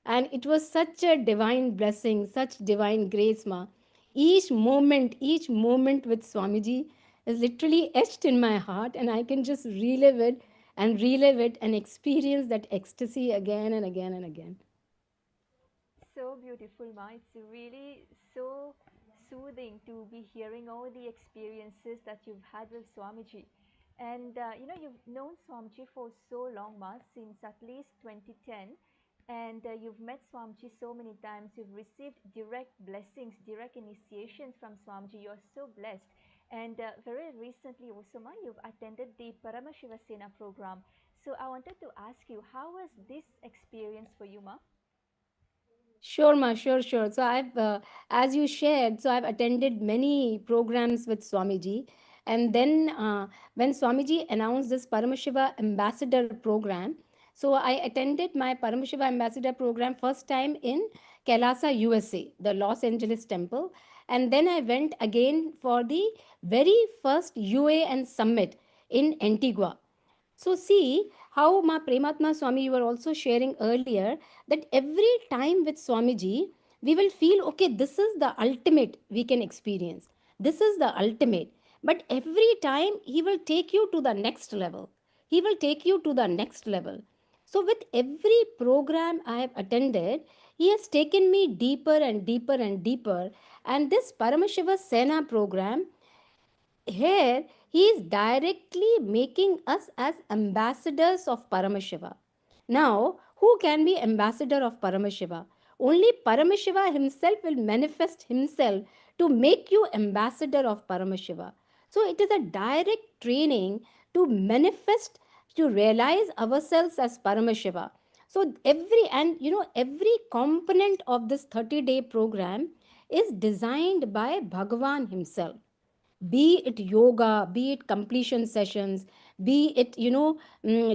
and it was such a divine blessing, such divine grace, ma. Each moment with Swamiji is literally etched in my heart, and I can just relive it and experience that ecstasy again and again and again. So beautiful, Ma. It's really so soothing to be hearing all the experiences that you've had with Swamiji. And you've known Swamiji for so long, Ma, since at least 2010. And you've met Swamiji so many times. You've received direct blessings, direct initiations from Swamiji. You're so blessed. And very recently, also, Ma, you've attended the Paramashivoham program. So I wanted to ask you, how was this experience for you, Ma? Sure, Ma, sure, sure. So as you shared, so I've attended many programs with Swamiji. And then when Swamiji announced this Paramashiva Ambassador program, so I attended my Paramashiva Ambassador program first time in KAILASA, USA, the Los Angeles temple. And then I went again for the very first UAN summit in Antigua. So see how Ma Prematma Swami, you were also sharing earlier that every time with Swamiji, we will feel, okay, this is the ultimate we can experience. This is the ultimate. But every time he will take you to the next level. He will take you to the next level. So with every program I have attended, he has taken me deeper and deeper and deeper. And this Paramashiva Sena program, here he is directly making us as ambassadors of Paramashiva. Now, who can be ambassador of Paramashiva? Only Paramashiva himself will manifest himself to make you ambassador of Paramashiva. So it is a direct training to manifest, to realize ourselves as Paramashiva. So every component of this 30-day program is designed by Bhagavan himself, be it yoga, be it completion sessions, be it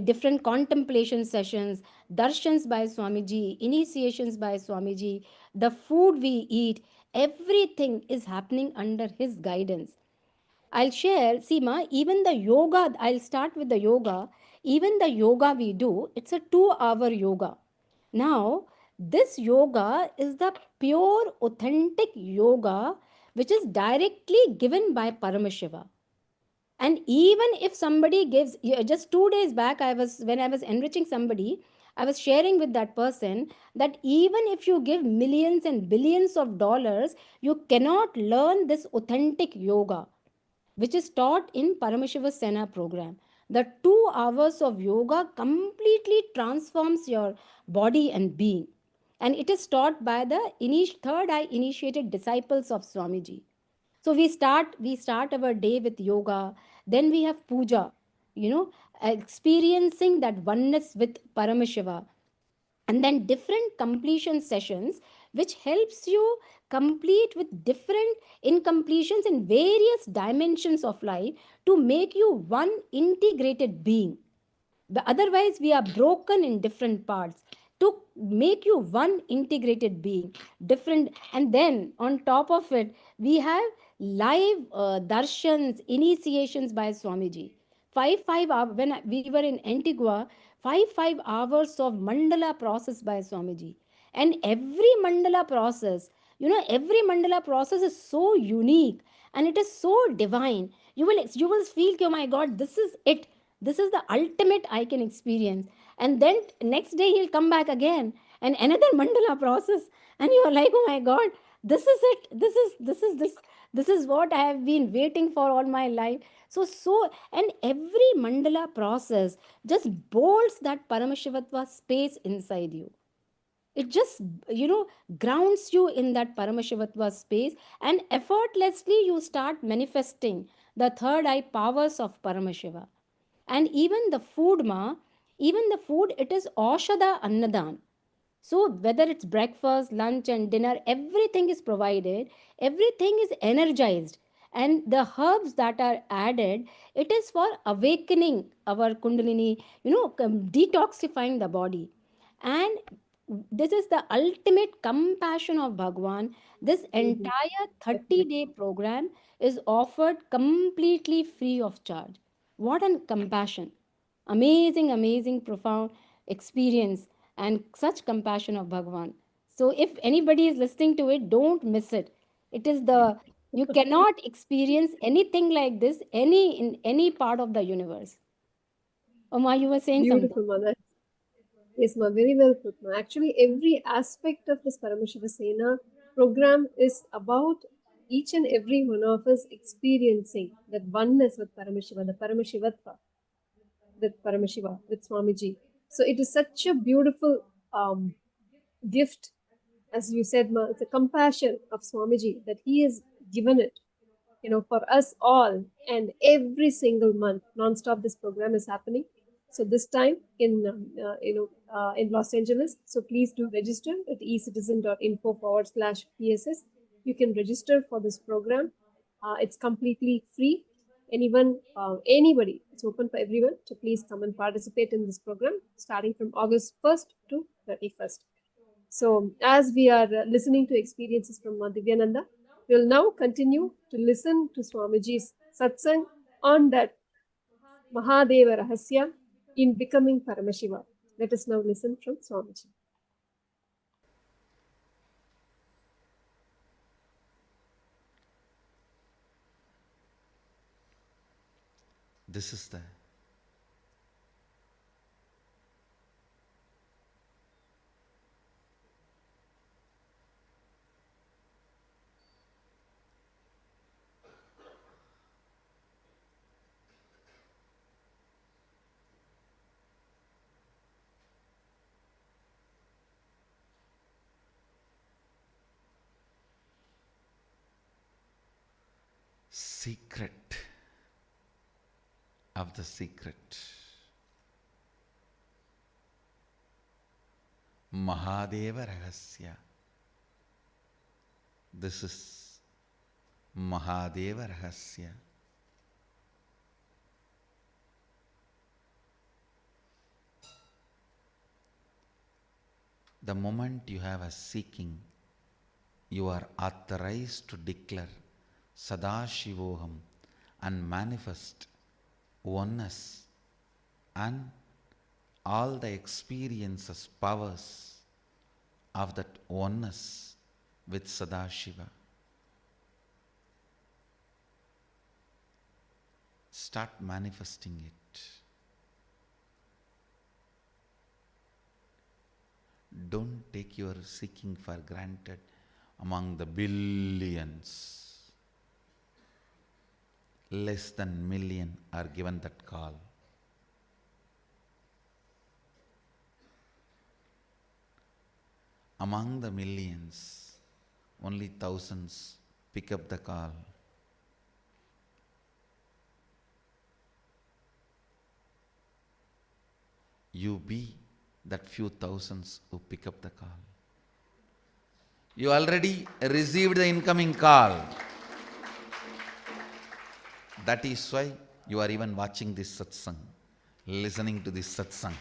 different contemplation sessions, darshans by Swamiji, initiations by Swamiji, the food we eat, everything is happening under his guidance. I'll share, Seema, even the yoga, I'll start with the yoga. Even the yoga we do, it's a 2-hour yoga. Now, this yoga is the pure, authentic yoga which is directly given by Paramashiva. And even if somebody gives, just 2 days back, when I was enriching somebody, I was sharing with that person that even if you give millions and billions of dollars, you cannot learn this authentic yoga which is taught in Paramashiva Sena program. The 2 hours of yoga completely transforms your body and being. And it is taught by the third eye initiated disciples of Swamiji. So we start our day with yoga, then we have puja, you know, experiencing that oneness with Paramashiva, and then different completion sessions which helps you complete with different incompletions in various dimensions of life to make you one integrated being. But otherwise we are broken in different parts to make you one integrated being, different. And then on top of it we have live darshans, initiations by Swamiji. 5 5 hours when we were in Antigua, 5 5 hours of mandala process by Swamiji. And every mandala process is so unique and it is so divine. You will feel, oh my god, this is it, this is the ultimate I can experience. And then next day he'll come back again and another mandala process, and you are like, oh my god, this is it, this is what I have been waiting for all my life. So and every mandala process just bolts that Paramashivatva space inside you. It just you know grounds you in that Paramashivatva space, and effortlessly you start manifesting the third eye powers of Paramashiva. And even the food, ma, even the food, it is Aushada Annadan. So whether it's breakfast, lunch and dinner, everything is provided, everything is energized. And the herbs that are added, it is for awakening our Kundalini, detoxifying the body. And this is the ultimate compassion of Bhagwan. This Mhm. entire Definitely. 30-day program is offered completely free of charge. What a compassion! Amazing, amazing, profound experience and such compassion of Bhagwan. So, if anybody is listening to it, don't miss it. It is the you cannot experience anything like this in any part of the universe. Oma, you were saying something. Beautiful, mother. Yes, ma, very well put, ma. Actually, every aspect of this Paramashiva Sena program is about each and every one of us experiencing that oneness with Paramashiva, the Paramashivatva with Paramashiva, with Swamiji. So it is such a beautiful gift, as you said, ma. It's a compassion of Swamiji that he has given it, for us all. And every single month, non-stop, this program is happening. So this time in Los Angeles. So please do register at ecitizen.info/PSS. You can register for this program. It's completely free. Anybody, it's open for everyone. So please come and participate in this program starting from August 1st to 31st. So, as we are listening to experiences from Divyananda, we will now continue to listen to Swamiji's satsang on that Mahadeva Rahasya in becoming Paramashiva. Let us now listen from Swamiji. This is the secret of the secret. Mahadeva Rahasya. This is Mahadeva Rahasya. The moment you have a seeking, you are authorized to declare Sadashivoham and manifest oneness and all the experiences, powers of that oneness with Sadashiva. Start manifesting it. Don't take your seeking for granted among the billions. Less than million are given that call. Among the millions, only thousands pick up the call. You be that few thousands who pick up the call. You already received the incoming call. That is why you are even watching this satsang, listening to this satsang.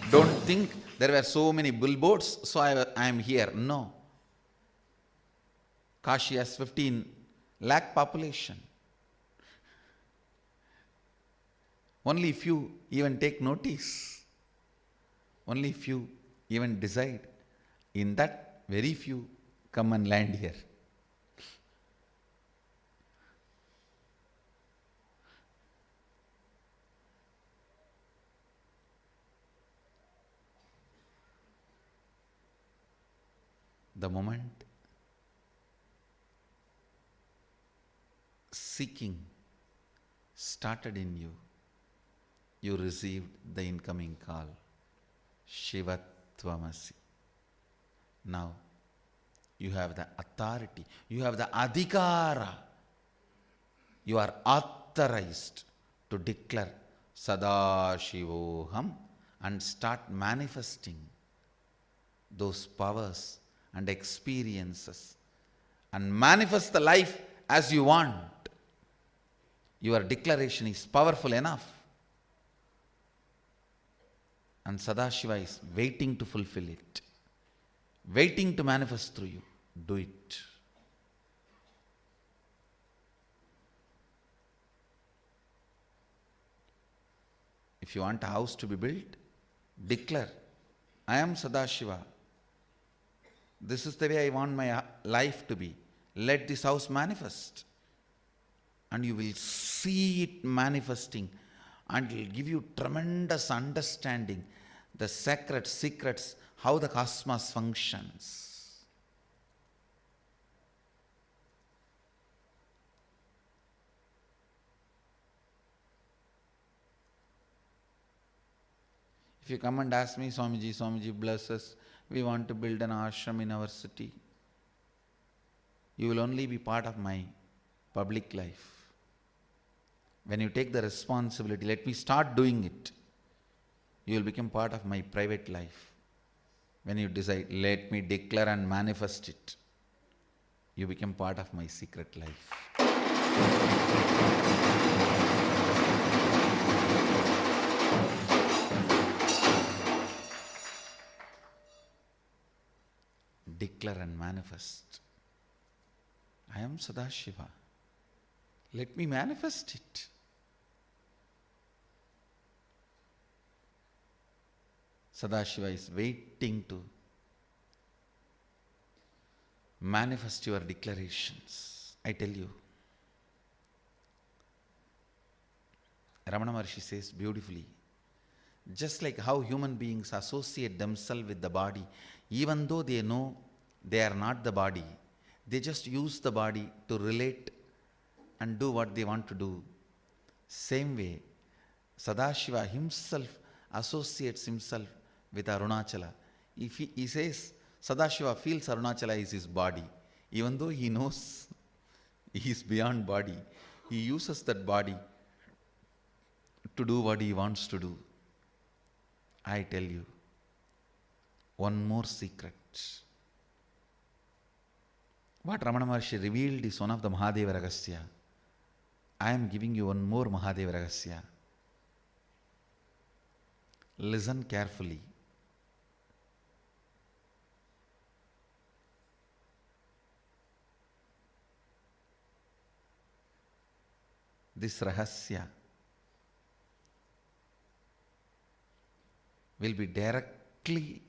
Don't think there were so many billboards, so I am here. No. Kashi has 15 lakh population. Only few even take notice. Only few even decide. In that, very few come and land here. The moment seeking started in you, you received the incoming call, Shivatvamasi. Now, you have the authority, you have the adhikara. You are authorized to declare Sadashivoham and start manifesting those powers and experiences and manifest the life as you want. Your declaration is powerful enough. And Sadashiva is waiting to fulfill it, waiting to manifest through you. Do it. If you want a house to be built, declare, I am Sadashiva. This is the way I want my life to be. Let this house manifest. And you will see it manifesting, and it will give you tremendous understanding, the sacred secrets, how the cosmos functions. If you come and ask me, Swamiji, bless us, we want to build an ashram in our city, you will only be part of my public life. When you take the responsibility, let me start doing it, you will become part of my private life. When you decide, let me declare and manifest it, you become part of my secret life. Declare and manifest. I am Sadashiva. Let me manifest it. Sadashiva is waiting to manifest your declarations. I tell you. Ramana Maharshi says beautifully, just like how human beings associate themselves with the body, even though they know they are not the body, they just use the body to relate and do what they want to do. Same way, Sadashiva himself associates himself with Arunachala. If he says, Sadashiva feels Arunachala is his body, even though he knows he is beyond body, he uses that body to do what he wants to do. I tell you, one more secret. What Ramana Maharshi revealed is one of the Mahadeva Rahasya. I am giving you one more Mahadeva Rahasya. Listen carefully. This Rahasya will be directly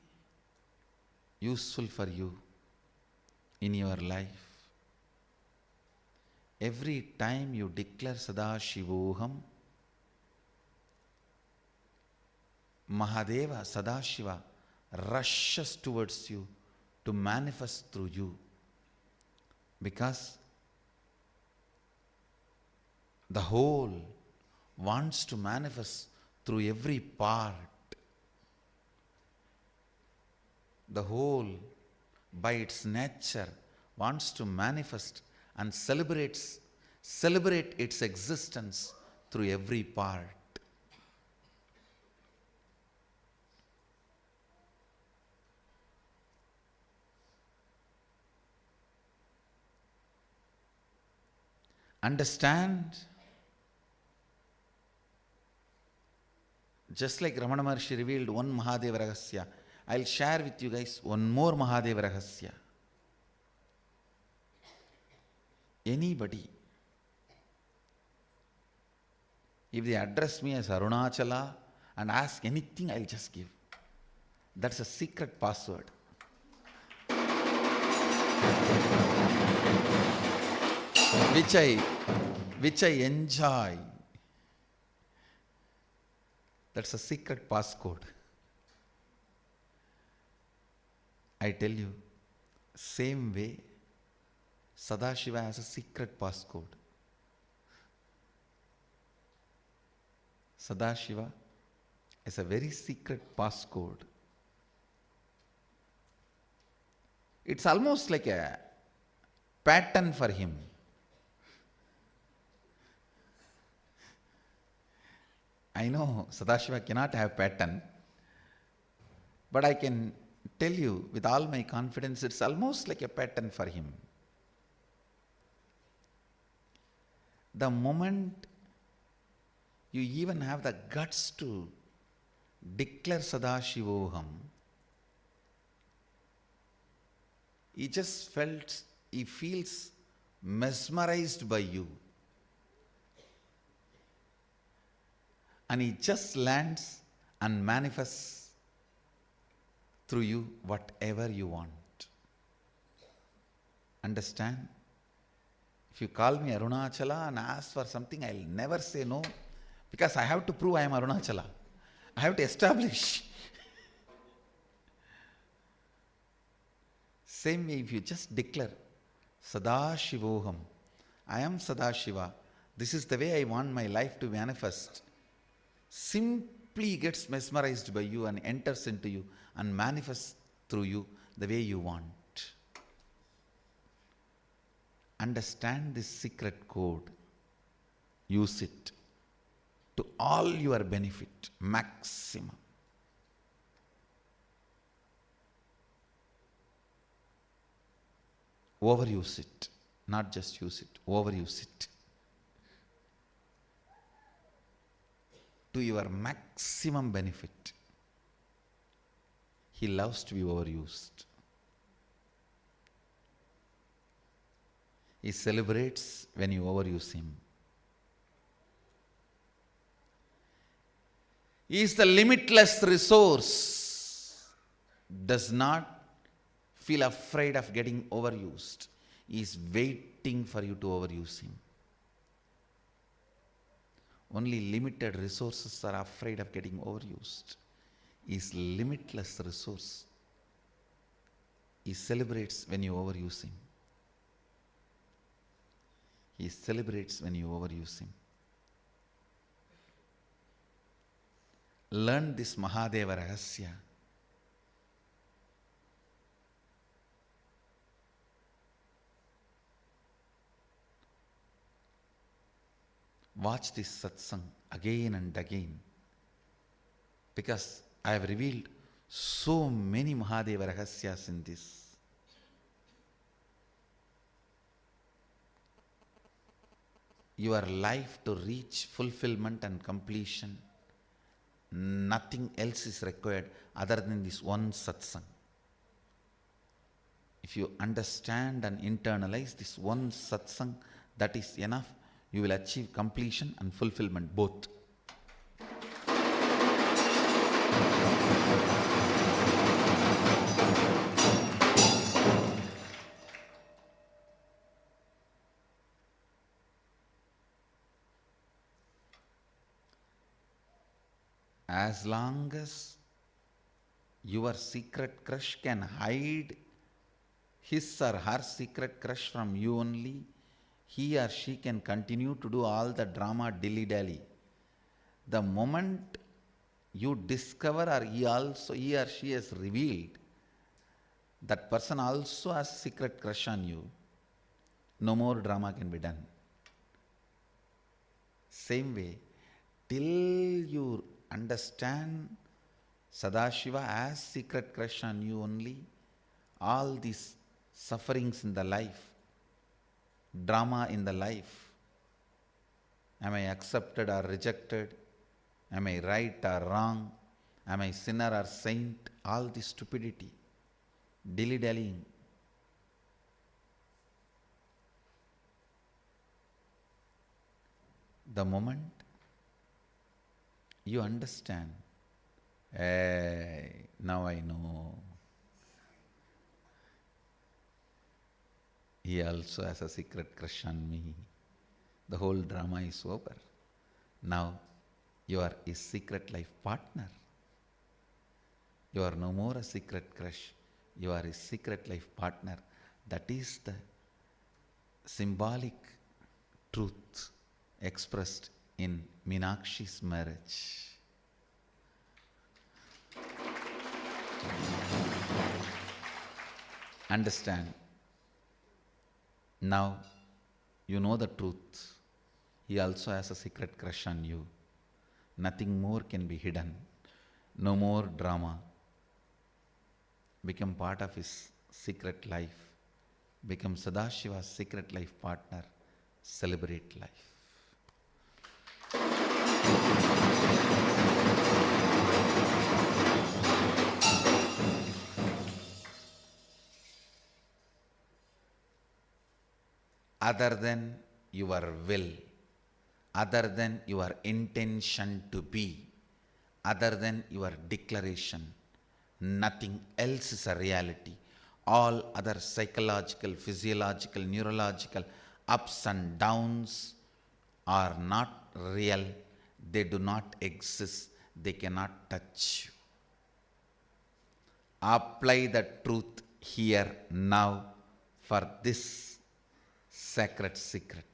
useful for you in your life. Every time you declare Sadashivoham, Mahadeva, Sadashiva rushes towards you to manifest through you, because the whole wants to manifest through every part. The whole, by its nature, wants to manifest and celebrate its existence through every part. Understand? Just like Ramana Maharshi revealed one Mahadeva Rahasya, I'll share with you guys one more Mahadeva Rahasya. Anybody, if they address me as Arunachala and ask anything, I'll just give. That's a secret password. Which I enjoy. That's a secret passcode. I tell you, same way, Sadashiva has a secret passcode. Sadashiva is a very secret passcode. It's almost like a pattern for him. I know Sadashiva cannot have pattern, but I can tell you with all my confidence, it's almost like a pattern for him. The moment you even have the guts to declare Sadashivoham, he feels mesmerized by you. And he just lands and manifests through you whatever you want. Understand? If you call me Arunachala and ask for something, I'll never say no, because I have to prove I am Arunachala. I have to establish. Same way, if you just declare Sadashivoham, I am Sadashiva, this is the way I want my life to manifest, simply gets mesmerized by you and enters into you and manifests through you the way you want. Understand this secret code. Use it to all your benefit, maximum. Overuse it, not just use it, overuse it. To your maximum benefit. He loves to be overused. He celebrates when you overuse him. He is the limitless resource. Does not feel afraid of getting overused. He is waiting for you to overuse him. Only limited resources are afraid of getting overused. He is limitless resource. He celebrates when you overuse him. He celebrates when you overuse him. Learn this Mahadeva Rahasya. Watch this satsang again and again, because I have revealed so many Mahadeva Rahasyas in this. Your life to reach fulfillment and completion, nothing else is required other than this one satsang. If you understand and internalize this one satsang, that is enough. You will achieve completion and fulfillment both. As long as your secret crush can hide his or her secret crush from you only, he or she can continue to do all the drama dilly-dally. The moment you discover or he or she has revealed that person also has secret crush on you, no more drama can be done. Same way, till you understand Sadashiva as secret crush on you only, all these sufferings in the life, drama in the life, am I accepted or rejected, am I right or wrong, am I sinner or saint, all this stupidity, dilly-dallying. The moment you understand, hey, now I know. He also has a secret crush on me. The whole drama is over. Now you are his secret life partner. You are no more a secret crush. You are his secret life partner. That is the symbolic truth expressed in Meenakshi's marriage. Understand. Now you know the truth. He also has a secret crush on you. Nothing more can be hidden. No more drama. become part of his secret life, become Sadashiva's secret life partner, celebrate life. Other than your will, other than your intention to be, other than your declaration, nothing else is a reality. All other psychological, physiological, neurological ups and downs are not real. They do not exist. They cannot touch you. Apply the truth here, now, for this sacred secret.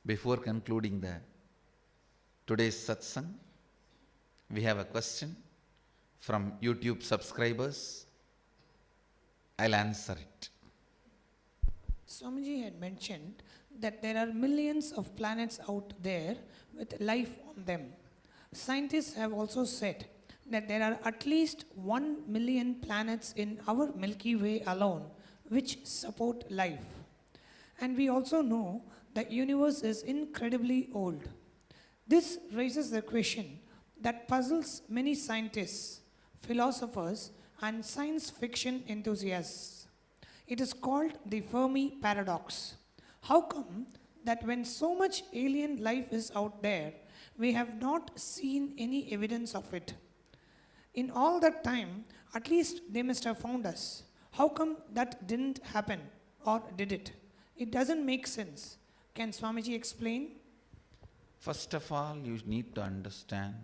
Before concluding today's satsang, we have a question from YouTube subscribers. I'll answer it. Swamiji had mentioned that there are millions of planets out there with life on them. Scientists have also said that there are at least 1 million planets in our Milky Way alone which support life. And we also know the universe is incredibly old. This raises the question that puzzles many scientists, philosophers, and science fiction enthusiasts. It is called the Fermi paradox. How come that when so much alien life is out there, we have not seen any evidence of it? In all that time, at least they must have found us. How come that didn't happen, or did it? It doesn't make sense. Can Swamiji explain? First of all, you need to understand,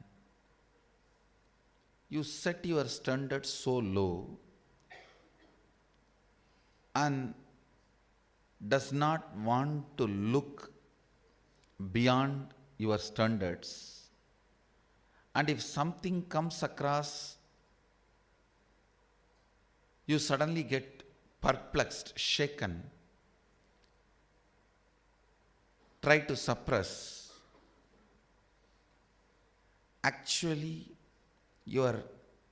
you set your standards so low and does not want to look beyond your standards. And if something comes across, you suddenly get perplexed, shaken, try to suppress. Actually, your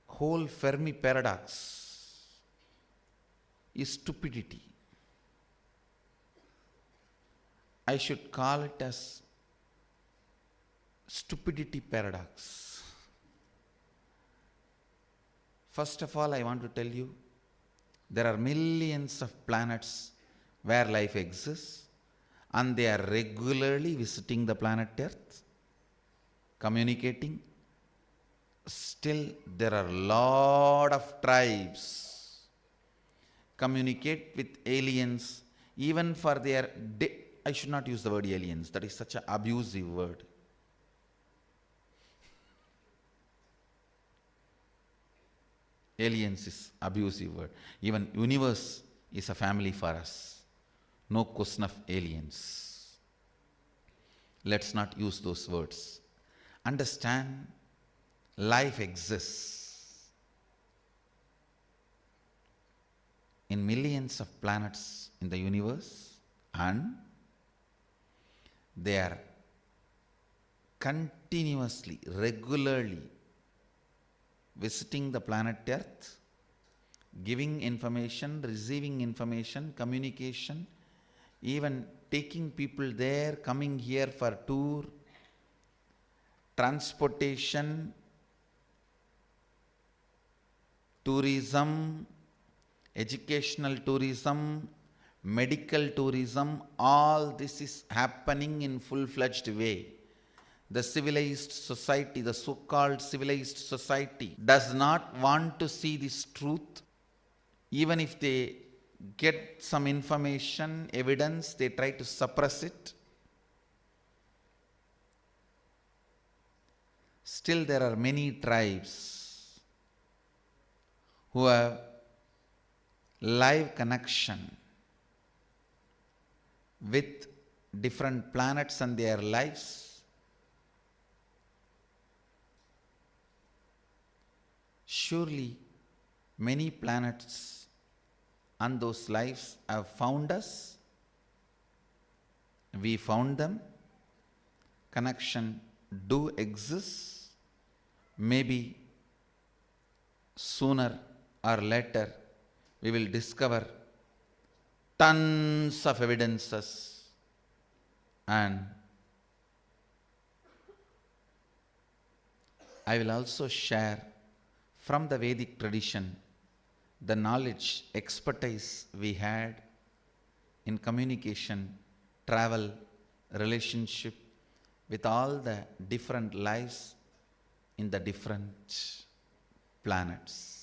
whole Fermi paradox is stupidity. I should call it as stupidity paradox. First of all, I want to tell you, there are millions of planets where life exists, and they are regularly visiting the planet Earth, communicating. Still, there are a lot of tribes communicate with aliens, even for their I should not use the word aliens, that is such an abusive word. Aliens is abusive word. Even universe is a family for us. No question of aliens. Let's not use those words. Understand, life exists in millions of planets in the universe, and they are continuously, regularly visiting the planet Earth, giving information, receiving information, communication, even taking people there, coming here for tour, transportation, tourism, educational tourism, medical tourism, all this is happening in full-fledged way. The civilized society, the so-called civilized society, does not want to see this truth. Even if they get some information, evidence, they try to suppress it. Still, there are many tribes who have live connection with different planets and their lives. Surely, many planets and those lives have found us. We found them. Connection do exist. Maybe sooner or later, we will discover tons of evidences, and I will also share from the Vedic tradition the knowledge, expertise we had in communication, travel, relationship with all the different lives in the different planets.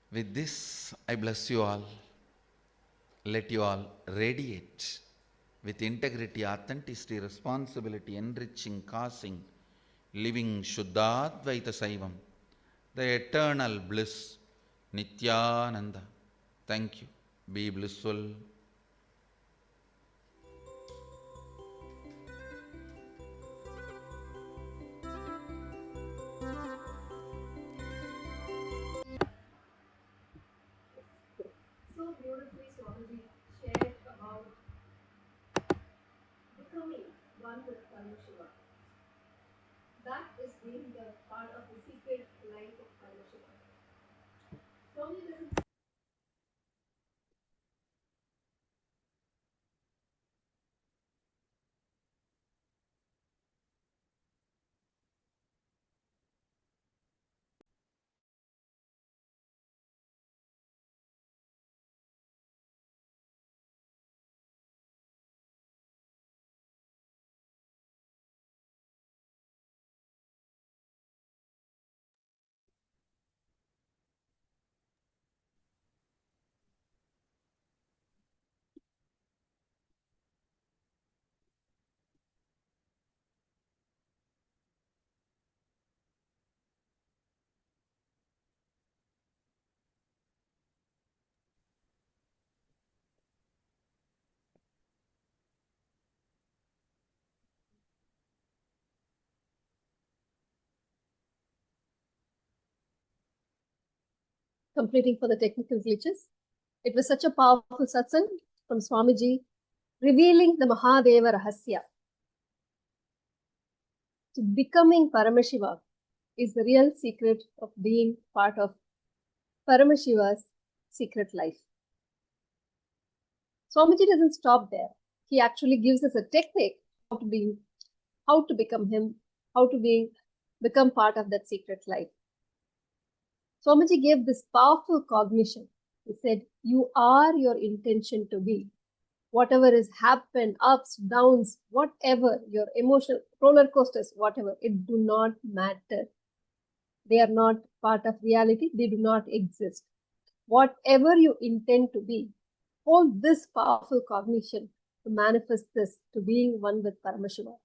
With this, I bless you all. Let you all radiate with integrity, authenticity, responsibility, enriching, causing, living Shuddhadvaita Saivam, the eternal bliss, Nityananda. Thank you. Be blissful. So beautifully, Swamiji shared about becoming one with Paramashiva. That is being the part of the secret life of Paramashiva. Swamiji doesn't. Completing for the technical glitches. It was such a powerful satsang from Swamiji, revealing the Mahadeva Rahasya. So becoming Paramashiva is the real secret of being part of Paramashiva's secret life. Swamiji doesn't stop there. He actually gives us a technique how to become him, how to become part of that secret life. Swamiji gave this powerful cognition. He said, you are your intention to be. Whatever has happened, ups, downs, whatever, your emotional roller coasters, whatever, it do not matter. They are not part of reality. They do not exist. Whatever you intend to be, hold this powerful cognition to manifest this, to being one with Paramashiva.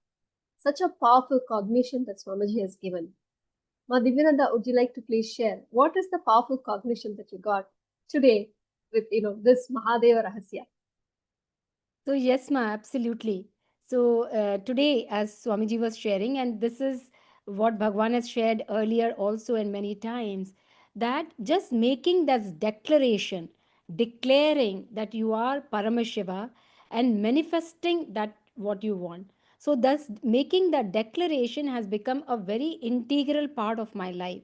Such a powerful cognition that Swamiji has given. Ma Divyananda, would you like to please share what is the powerful cognition that you got today with this Mahadeva Rahasya? So yes, ma, absolutely. So today, as Swamiji was sharing, and this is what Bhagwan has shared earlier also and many times, that just making that declaration, declaring that you are Paramashiva and manifesting that what you want. So thus making that declaration has become a very integral part of my life.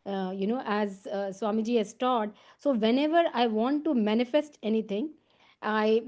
As Swamiji has taught. So whenever I want to manifest anything,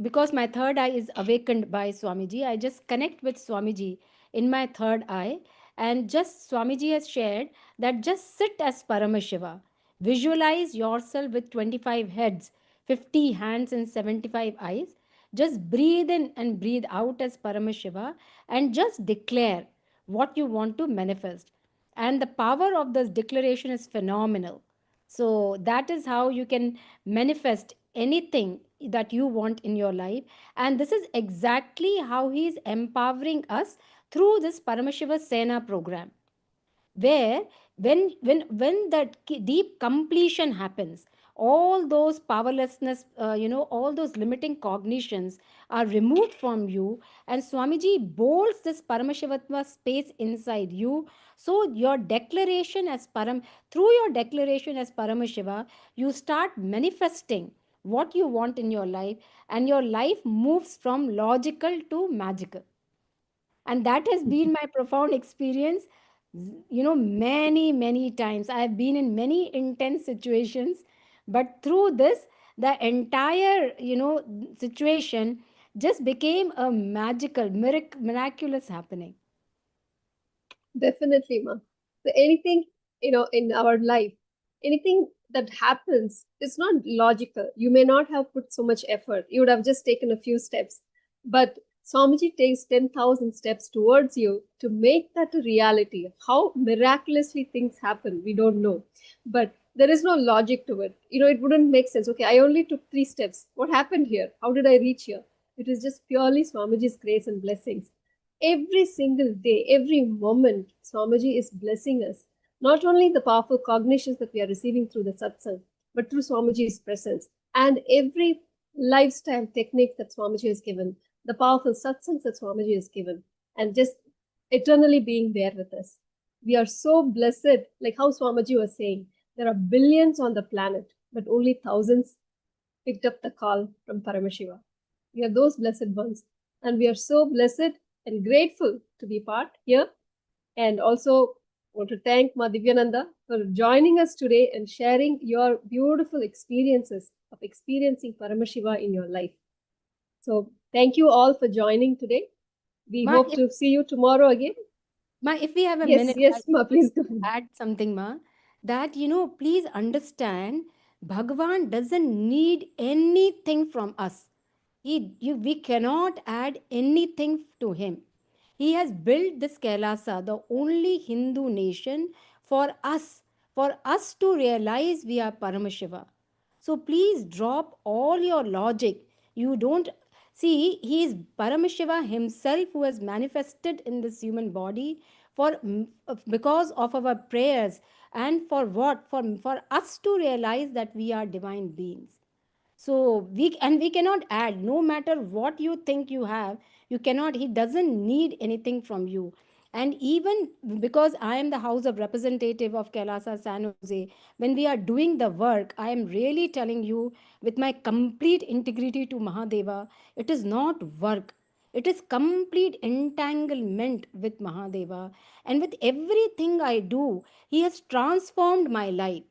because my third eye is awakened by Swamiji, I just connect with Swamiji in my third eye, and just Swamiji has shared that just sit as Paramashiva. Visualize yourself with 25 heads, 50 hands, and 75 eyes. Just breathe in and breathe out as Paramashiva, and just declare what you want to manifest, and the power of this declaration is phenomenal. So that is how you can manifest anything that you want in your life, and this is exactly how he is empowering us through this Paramashiva Sena program, where when that deep completion happens, all those powerlessness, all those limiting cognitions are removed from you, and Swamiji bolts this Paramashivatma space inside you. So your declaration as through your declaration as Paramashiva, you start manifesting what you want in your life, and your life moves from logical to magical. And that has been my profound experience many, many times. I have been in many intense situations, but through this, the entire, situation just became a magical, miraculous happening. Definitely, ma. So anything, in our life, anything that happens is not logical. You may not have put so much effort. You would have just taken a few steps. But Swamiji takes 10,000 steps towards you to make that a reality. How miraculously things happen, we don't know. But there is no logic to it. It wouldn't make sense. Okay, I only took 3 steps. What happened here? How did I reach here? It is just purely Swamiji's grace and blessings. Every single day, every moment, Swamiji is blessing us. Not only the powerful cognitions that we are receiving through the satsang, but through Swamiji's presence. And every lifestyle technique that Swamiji has given, the powerful satsangs that Swamiji has given, and just eternally being there with us. We are so blessed, like how Swamiji was saying, there are billions on the planet, but only thousands picked up the call from Paramashiva. We are those blessed ones. And we are so blessed and grateful to be part here. And also want to thank Ma Divyananda for joining us today and sharing your beautiful experiences of experiencing Paramashiva in your life. So thank you all for joining today. We Ma, hope to see you tomorrow again. If we have a Yes, minute, yes, Ma, please go ahead. add something, Ma, that, please understand, Bhagavan doesn't need anything from us. We cannot add anything to him. He has built this Kailasa, the only Hindu nation, for us to realize we are Paramashiva. So please drop all your logic. You don't see, he is Paramashiva himself who has manifested in this human body because of our prayers, and for what? For us to realize that we are divine beings. So we cannot add, no matter what you think you have, you cannot. He doesn't need anything from you. And even because I am the house of representative of Kailasa San Jose, when we are doing the work, I am really telling you with my complete integrity to Mahadeva, it is not work, it is complete entanglement with Mahadeva. And with everything I do, he has transformed my life.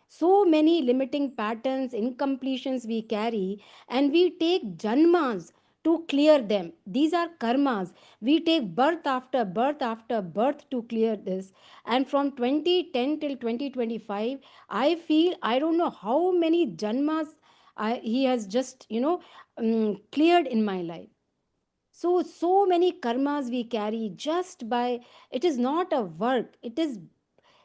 So many limiting patterns, incompletions we carry, and we take janmas to clear them. These are karmas. We take birth after birth after birth to clear this. And from 2010 till 2025, I feel I don't know how many janmas he has just, cleared in my life. So many karmas we carry just by, it is not a work, it is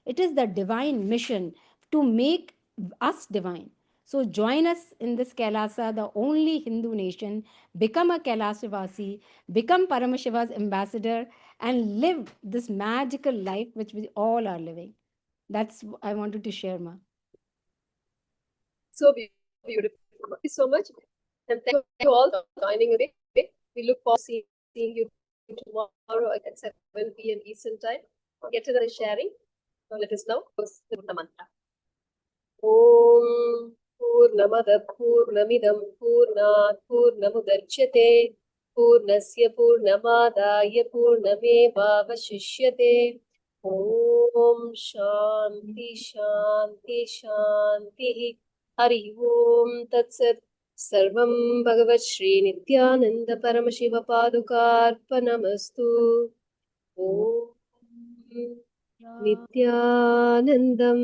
the divine mission to make us divine. So join us in this Kailasa, the only Hindu nation. Become a Kailasavasi, become Paramashiva's ambassador, and live this magical life which we all are living. That's I wanted to share, Ma. So beautiful. Thank you so much. And thank you all for joining us today. We look forward to seeing you tomorrow at 7 p.m. Eastern Time. Get another sharing. So let us now close the mantra. Om Purnamada Purnamidam Purnat Purnamudachyate Purnasya Purnamadaya Purnamevavashishyate. Om Shanti Shanti Shanti. Hari Om Tat Sat. Sarvam Bhagavat Shri Nithyananda Paramashiva Padukarpanamastu. Om Nithyanandam.